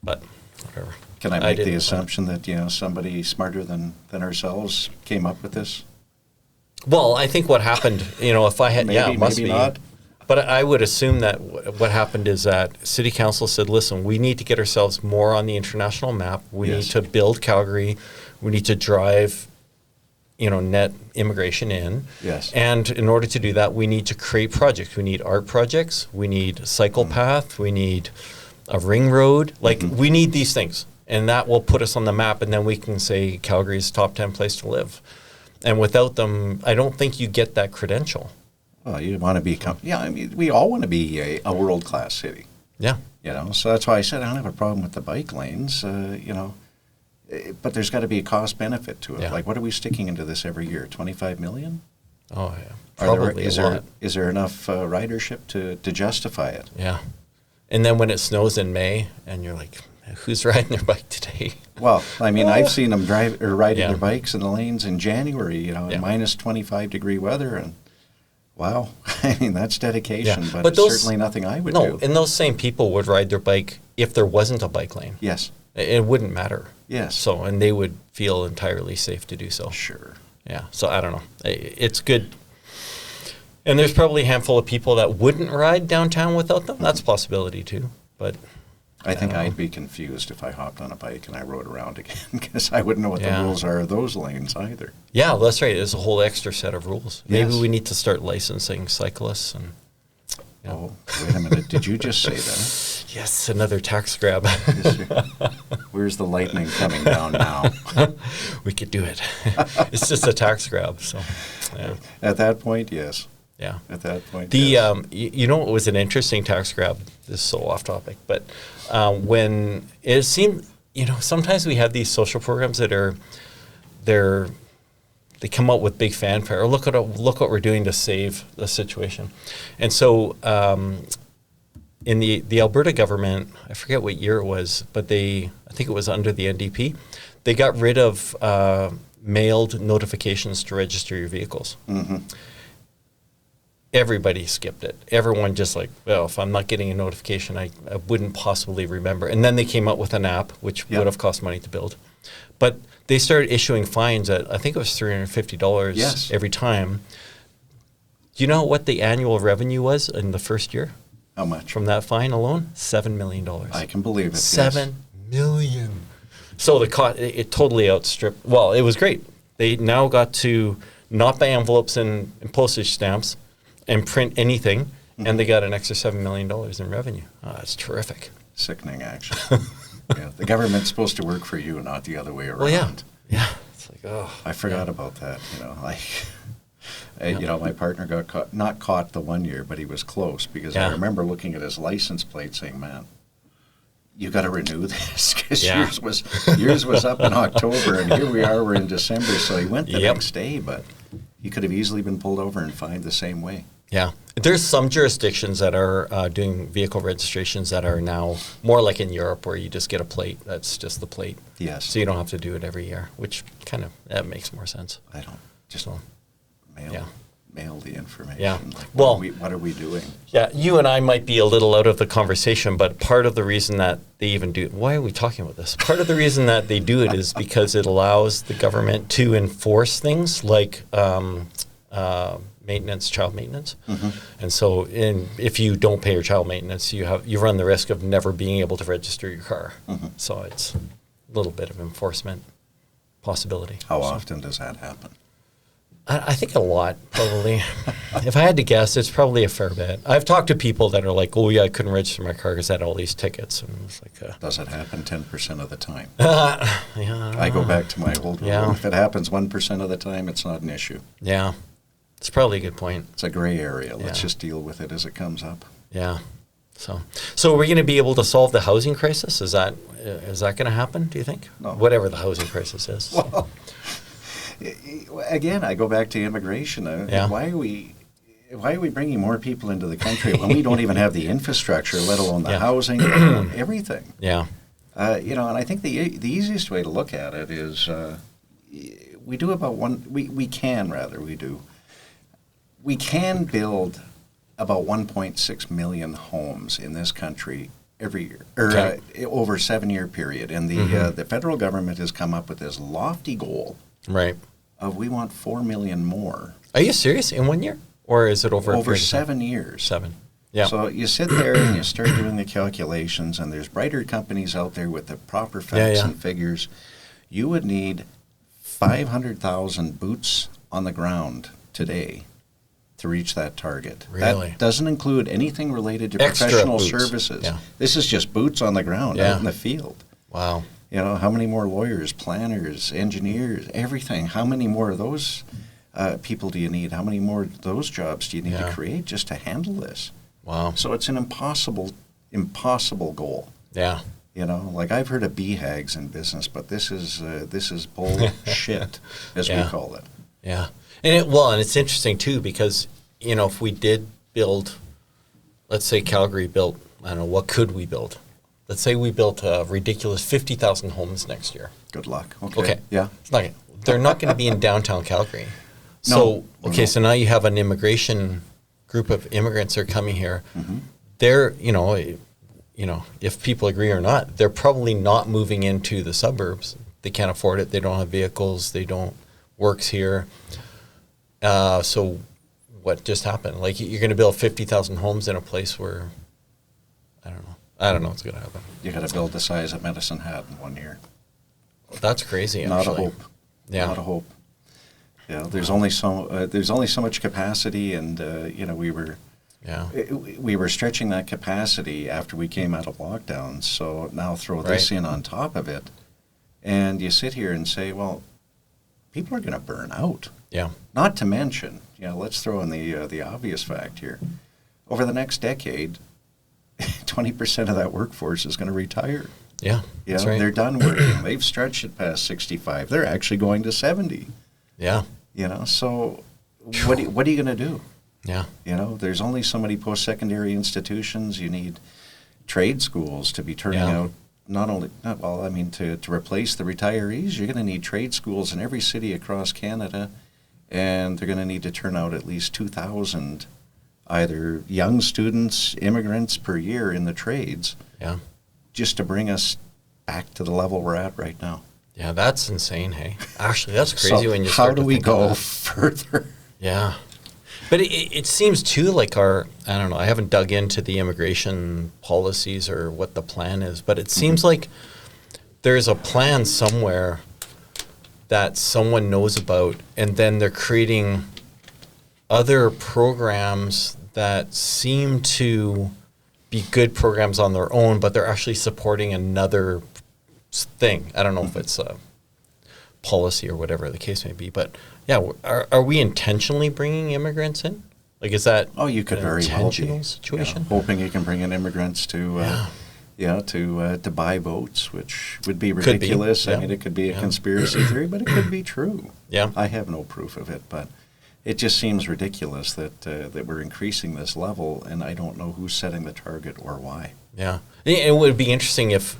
But whatever. Can I make the assumption that somebody smarter than ourselves came up with this? Well, I think what happened, if I had, maybe, must maybe be. Not. But I would assume that what happened is that City Council said, listen, we need to get ourselves more on the international map. We need to build Calgary. We need to drive net immigration in. Yes. And in order to do that, we need to create projects. We need art projects. We need cycle path. We need a ring road. Like, we need these things. And that will put us on the map. And then we can say Calgary's top 10 place to live. And without them, I don't think you get that credential. Well, you want to become, we all want to be a world-class city. Yeah. So that's why I said I don't have a problem with the bike lanes, but there's got to be a cost benefit to it. Yeah. Like, what are we sticking into this every year? 25 million? Oh, yeah. Probably a lot. Is there enough ridership to justify it? Yeah. And then when it snows in May, and you're like, who's riding their bike today? Well, I've seen them riding their bikes in the lanes in January, in minus 25-degree weather, and wow, that's dedication, but it's certainly nothing I would do. No, and those same people would ride their bike if there wasn't a bike lane. Yes. It wouldn't matter. Yes. So, and they would feel entirely safe to do so. Sure. Yeah. So I don't know. It's good. And there's probably a handful of people that wouldn't ride downtown without them. That's a possibility too. But I think I'd be confused if I hopped on a bike and I rode around again, because I wouldn't know what the rules are of those lanes either. Yeah, that's right. There's a whole extra set of rules. Yes. Maybe we need to start licensing cyclists. And Oh, wait a minute. Did you just say that? Yes, another tax grab. Where's the lightning coming down now? We could do it. It's just a tax grab. So, yeah. At that point, yes. Yeah. At that point, yes. What was an interesting tax grab? This is so off topic, but when it seemed, sometimes we have these social programs that they come out with big fanfare. Or look what we're doing to save the situation. And so in the Alberta government, I forget what year it was, but I think it was under the NDP, they got rid of mailed notifications to register your vehicles. Mm-hmm. Everybody skipped it. Everyone just if I'm not getting a notification, I wouldn't possibly remember. And then they came up with an app, which would have cost money to build. But they started issuing fines at, I think it was $350 every time. Do you know what the annual revenue was in the first year? How much? From that fine alone? $7 million. I can believe it. $7 million. So it totally outstripped. Well, it was great. They now got to not buy envelopes and postage stamps and print anything, and they got an extra $7 million in revenue. Oh, that's terrific. Sickening, actually. Yeah, the government's supposed to work for you, not the other way around. Well, yeah. It's I forgot about that. My partner got not caught the one year, but he was close, because I remember looking at his license plate saying, "Man, you got to renew this," because yours was up in October, and here we are, we're in December. So he went the next day, but he could have easily been pulled over and fined the same way. Yeah. There's some jurisdictions that are doing vehicle registrations that are now more like in Europe, where you just get a plate. That's just the plate. Yes. So you don't have to do it every year, which that makes more sense. I don't. Just mail the information. Yeah. What are we doing? Yeah. You and I might be a little out of the conversation, but part of the reason that they even do it, why are we talking about this? Part of the reason that they do it is because it allows the government to enforce things like maintenance, child maintenance. Mm-hmm. And so if you don't pay your child maintenance, you run the risk of never being able to register your car. Mm-hmm. So it's a little bit of enforcement possibility. How often does that happen? I think a lot, probably. If I had to guess, it's probably a fair bit. I've talked to people that are like, "Oh yeah, I couldn't register my car because I had all these tickets." And it's like, does it happen 10% of the time? Yeah. I go back to my old rule. Yeah. If it happes 1% of the time, it's not an issue. Yeah. It's probably a good point. It's a gray area. Let's just deal with it as it comes up. Yeah. So are we going to be able to solve the housing crisis? Is that going to happen, do you think? No. Whatever the housing crisis is. Well, again, I go back to immigration. Why are we bringing more people into the country when we don't even have the infrastructure, let alone the housing, let alone everything? Yeah. And I think the easiest way to look at it is we do about we can build about 1.6 million homes in this country every year, or over a 7-year period. And the federal government has come up with this lofty goal, right, of we want 4 million more. Are you serious? In 1 year, or is it over 7 years? 7. Yeah. So you sit there and you start doing the calculations, and there's brighter companies out there with the proper facts and figures. You would need 500,000 boots on the ground today to reach that target. Really? That doesn't include anything related to Extra professional boots. services. Yeah. This is just boots on the ground out in the field. Wow. You know, how many more lawyers, planners, engineers, everything? How many more of those people do you need? How many more of those jobs do you need to create just to handle this? Wow. So it's an impossible goal. Yeah. You know, like I've heard of BHAGs in business, but this is bullshit, as we call it. Yeah. And it's interesting too, because, you know, if we did build, let's say Calgary built, I don't know, what could we build? Let's say we built a ridiculous 50,000 homes next year. Good luck. Okay. Yeah. They're not going to be in downtown Calgary. So, so now you have an immigration group of immigrants that are coming here. Mm-hmm. They're, you know, if people agree or not, they're probably not moving into the suburbs. They can't afford it. They don't have vehicles. They don't works here. So what just happened? Like, you're going to build 50,000 homes in a place where, I don't know what's going to happen. You got to build the size of Medicine Hat in 1 year. That's crazy, actually. Not a hope. Yeah. Not a hope. Yeah, there's only so much capacity, and you know, we were stretching that capacity after we came out of lockdown. So now throw this in on top of it, and you sit here and say, well, people are going to burn out. Yeah. Not to mention, you know, let's throw in the obvious fact here. Over the next decade, 20% of that workforce is going to retire. Yeah, that's right. They're done working. They've stretched it past 65. They're actually going to 70. Yeah. You know, so what are you going to do? Yeah. You know, there's only so many post-secondary institutions. You need trade schools to be turning out to replace the retirees. You're going to need trade schools in every city across Canada, and they're going to need to turn out at least 2,000 either young students, immigrants per year in the trades. Yeah. Just to bring us back to the level we're at right now. Yeah, that's insane, hey? Actually, that's crazy when you start to think how do we go further? Yeah. But it seems, too, like I don't know, I haven't dug into the immigration policies or what the plan is, but it seems like there's a plan somewhere that someone knows about, and then they're creating other programs that seem to be good programs on their own, but they're actually supporting another thing. I don't know if it's a policy or whatever the case may be, but yeah, are we intentionally bringing immigrants in? Like, is that you could very well be intentional situation? Hoping you can bring in immigrants to buy votes, which would be ridiculous. I mean, it could be a conspiracy theory, but it could be true. Yeah, I have no proof of it, but it just seems ridiculous that we're increasing this level, and I don't know who's setting the target or why. Yeah, it would be interesting if,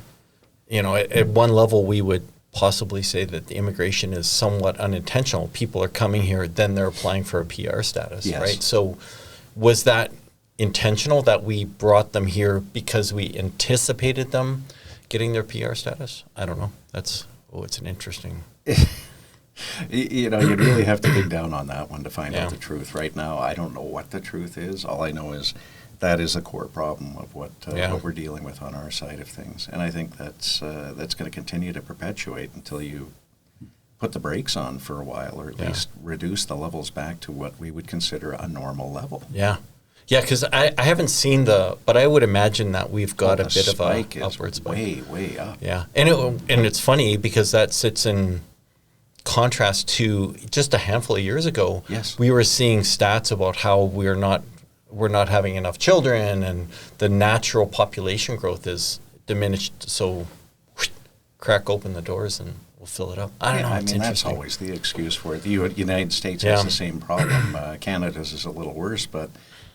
you know, at one level we would possibly say that the immigration is somewhat unintentional. People are coming here, then they're applying for a PR status, right? So was that intentional that we brought them here because we anticipated them getting their PR status? I don't know. It's an interesting... You know, you'd really have to dig down on that one to find out the truth. Right now, I don't know what the truth is. All I know is that is a core problem of what we're dealing with on our side of things. And I think that's going to continue to perpetuate until you put the brakes on for a while, or at least reduce the levels back to what we would consider a normal level. Yeah. Yeah, because I haven't seen but I would imagine that we've got a bit of a upward spike. Way up. Yeah. And it's funny because that sits in contrast to just a handful of years ago. Yes. We were seeing stats about how we're not having enough children, and the natural population growth is diminished. So crack open the doors and we'll fill it up. I don't know. I mean, that's always the excuse for it. The United States has the same problem. Canada's is a little worse, but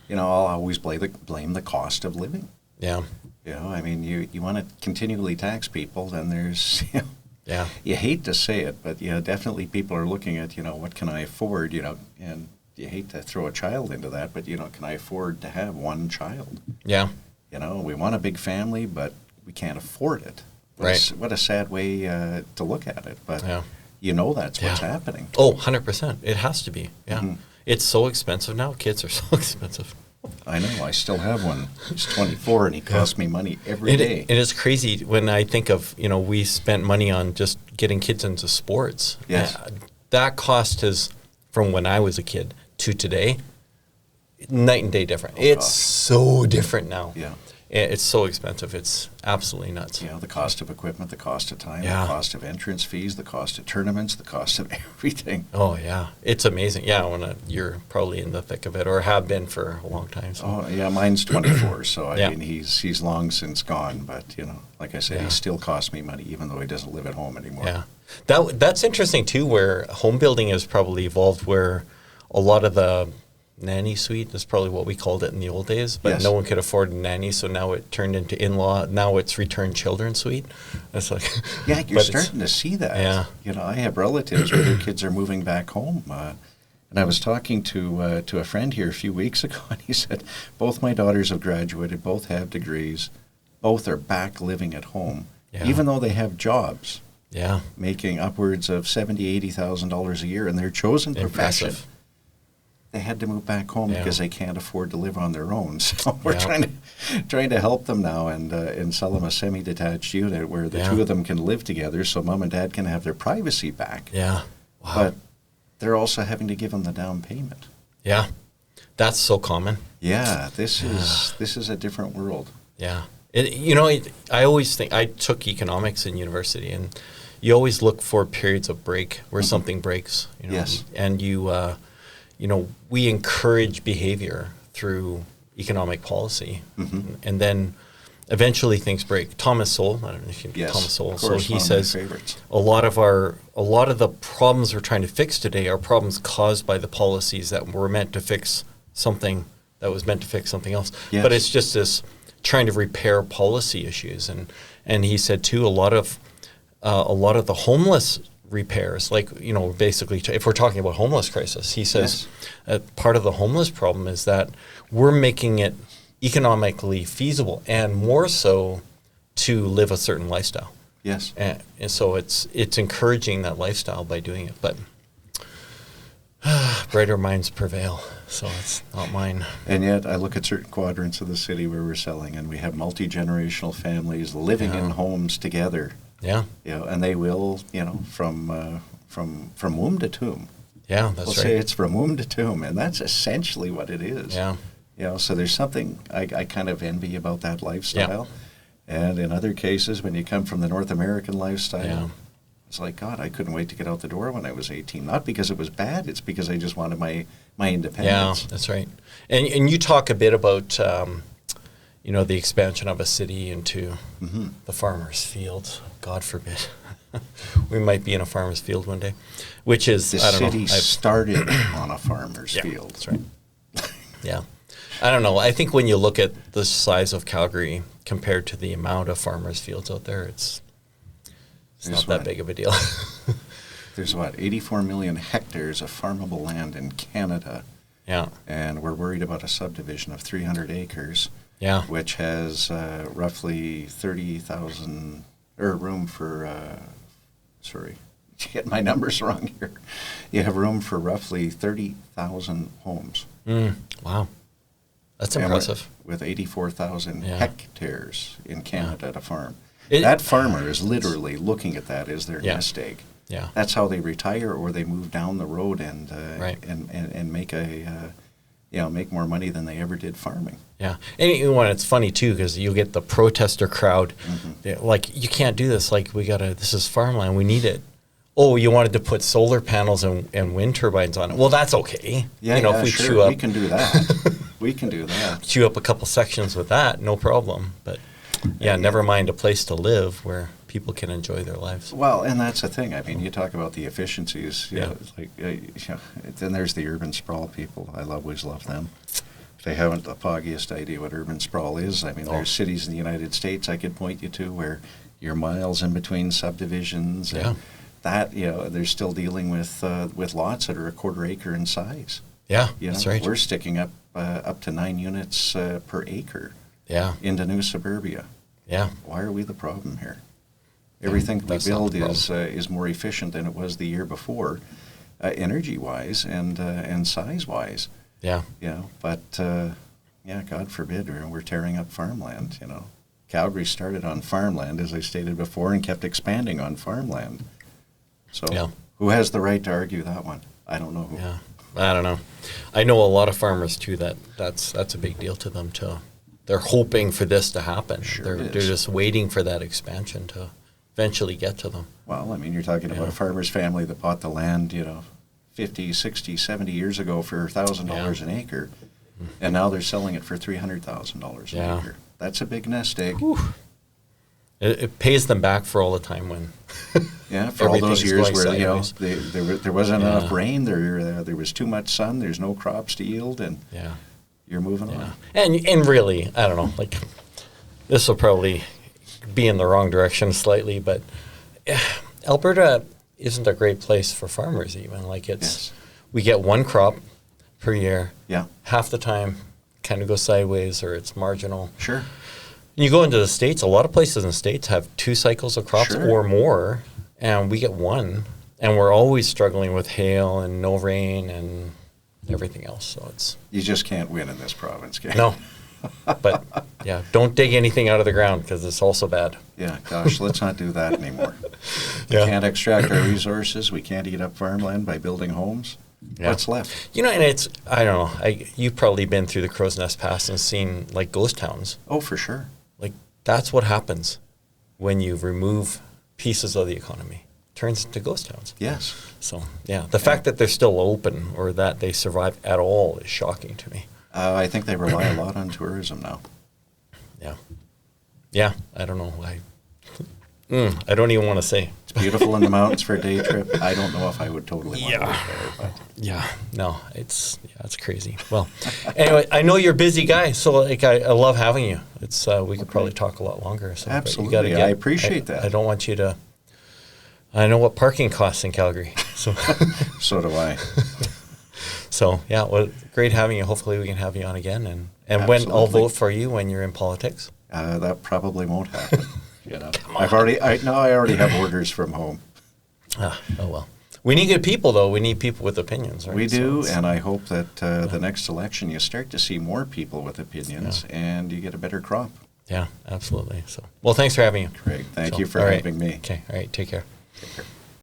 you know, I'll always blame the cost of living. Yeah. You know, I mean, you want to continually tax people, then there's, you know, yeah. You hate to say it, but yeah, definitely people are looking at, you know, what can I afford, you know, and you hate to throw a child into that, but, you know, can I afford to have one child? Yeah. You know, we want a big family, but we can't afford it. What a sad way to look at it, but you know that's what's happening. Oh, 100%. It has to be, yeah. Mm-hmm. It's so expensive now. Kids are so expensive. I know. I still have one. He's 24, and he costs me money every day. It is crazy when I think of, we spent money on just getting kids into sports. Yes. That cost is, from when I was a kid to today, night and day different. It's so different now. Yeah. It's so expensive. It's absolutely nuts. The cost of equipment, the cost of time, the cost of entrance fees, the cost of tournaments, the cost of everything. Oh, yeah. It's amazing. Yeah, when you're probably in the thick of it or have been for a long time. So. Oh, yeah, mine's 24, so I mean, he's long since gone. But, like I said, he still costs me money, even though he doesn't live at home anymore. Yeah. That's interesting, too, where home building has probably evolved, where a lot of the nanny suite is probably what we called it in the old days, but no one could afford a nanny, so now it turned into in-law. Now it's returned children suite. It's like you're starting to see that. Yeah. I have relatives where their kids are moving back home, and I was talking to a friend here a few weeks ago, and he said both my daughters have graduated, both have degrees, both are back living at home, even though they have jobs. Yeah, making upwards of $70,000-$80,000 a year in their chosen profession. Impressive. They had to move back home because they can't afford to live on their own. So we're trying to help them now and sell them a semi-detached unit where the two of them can live together, so mom and dad can have their privacy back. Yeah, wow. But they're also having to give them the down payment. Yeah, that's so common. Yeah, this is a different world. Yeah, I always think, I took economics in university, and you always look for periods of break where something breaks. Yes, and we encourage behavior through economic policy, and then eventually things break. Thomas Sowell, I don't know if you know Thomas Sowell. So he says a lot of the problems we're trying to fix today are problems caused by the policies that were meant to fix something that was meant to fix something else. Yes. But it's just this trying to repair policy issues, and he said too, a lot of the homeless repairs, basically, if we're talking about homeless crisis, he says part of the homeless problem is that we're making it economically feasible and more so to live a certain lifestyle. Yes. And so it's encouraging that lifestyle by doing it. But brighter minds prevail, so it's not mine. And yet I look at certain quadrants of the city where we're selling, and we have multi-generational families living in homes together. Yeah. And they will, from womb to tomb. Yeah, that's right. We'll say it's from womb to tomb, and that's essentially what it is. Yeah. So there's something I kind of envy about that lifestyle. Yeah. And in other cases, when you come from the North American lifestyle, it's like, God, I couldn't wait to get out the door when I was 18. Not because it was bad, it's because I just wanted my independence. Yeah, that's right. And you talk a bit about the expansion of a city into the farmer's fields. God forbid. We might be in a farmer's field one day, which is, the city started on a farmer's field. That's right. Yeah. I don't know. I think when you look at the size of Calgary compared to the amount of farmers' fields out there, it's not that big of a deal. There's 84 million hectares of farmable land in Canada. Yeah. And we're worried about a subdivision of 300 acres. Yeah. Which has roughly 30,000, or room for, sorry, get my numbers wrong here. You have room for roughly 30,000 homes. Wow. That's impressive. With 84,000 hectares in Canada to farm. That farmer is literally looking at that as their nest egg. Yeah. That's how they retire, or they move down the road and make make more money than they ever did farming. Yeah, and it's funny too, because you get the protester crowd, like, you can't do this. Like, this is farmland, we need it. Oh, you wanted to put solar panels and wind turbines on it. Well, that's okay. Yeah, if we sure. We can do that. We can do that. Chew up a couple sections with that, no problem. But never mind a place to live where people can enjoy their lives. Well, and that's the thing. I mean, you talk about the efficiencies. Then there's the urban sprawl people. I always love them. They haven't the foggiest idea what urban sprawl is. I mean, there's cities in the United States I could point you to where you're miles in between subdivisions. Yeah. That, they're still dealing with lots that are a quarter acre in size. Yeah, that's right. We're sticking up to 9 units per acre. Yeah. Into new suburbia. Yeah. Why are we the problem here? Everything we build is more efficient than it was the year before, energy-wise and size-wise. Yeah. But Yeah, God forbid, we're tearing up farmland, you know. Calgary started on farmland, as I stated before, and kept expanding on farmland. So who has the right to argue that one? I don't know who. Yeah, I don't know. I know a lot of farmers, too, that's a big deal to them, too. They're hoping for this to happen. Sure they're just waiting for that expansion to eventually get to them. Well, I mean, you're talking about a farmer's family that bought the land, 50, 60, 70 years ago for $1,000 an acre, and now they're selling it for $300,000 an acre. That's a big nest egg. It pays them back for all the time when for all those years where there wasn't enough rain, there was too much sun, there's no crops to yield, and you're moving on. And really, I don't know, like this will probably be in the wrong direction slightly, but Alberta isn't a great place for farmers even. Like we get one crop per year. Yeah. Half the time kind of goes sideways or it's marginal. Sure. And you go into the States, a lot of places in the States have 2 cycles of crops or more, and we get one. And we're always struggling with hail and no rain and everything else. So you just can't win in this province, can you? No. But, don't dig anything out of the ground because it's also bad. Yeah, gosh, let's not do that anymore. We can't extract our resources. We can't eat up farmland by building homes. Yeah. What's left? And I don't know, you've probably been through the Crow's Nest Pass and seen, like, ghost towns. Oh, for sure. Like, that's what happens when you remove pieces of the economy. It turns into ghost towns. Yes. So, the fact that they're still open or that they survive at all is shocking to me. I think they rely a lot on tourism now. Yeah, I don't know. I don't even want to say. It's beautiful in the mountains for a day trip. I don't know if I would totally want to live there. But. It's crazy. Well, anyway, I know you're a busy guy, so I love having you. It's we could probably talk a lot longer. So, absolutely, I appreciate that. I don't want you to. I know what parking costs in Calgary. So, so do I. So, great having you. Hopefully we can have you on again. And when I'll vote for you when you're in politics. That probably won't happen. I already have orders from home. Oh, well. We need good people, though. We need people with opinions, right? We do, and I hope that the next election you start to see more people with opinions and you get a better crop. Yeah, absolutely. So, well, thanks for having you. Great. Thank you for having me. Okay, all right. Take care. Take care.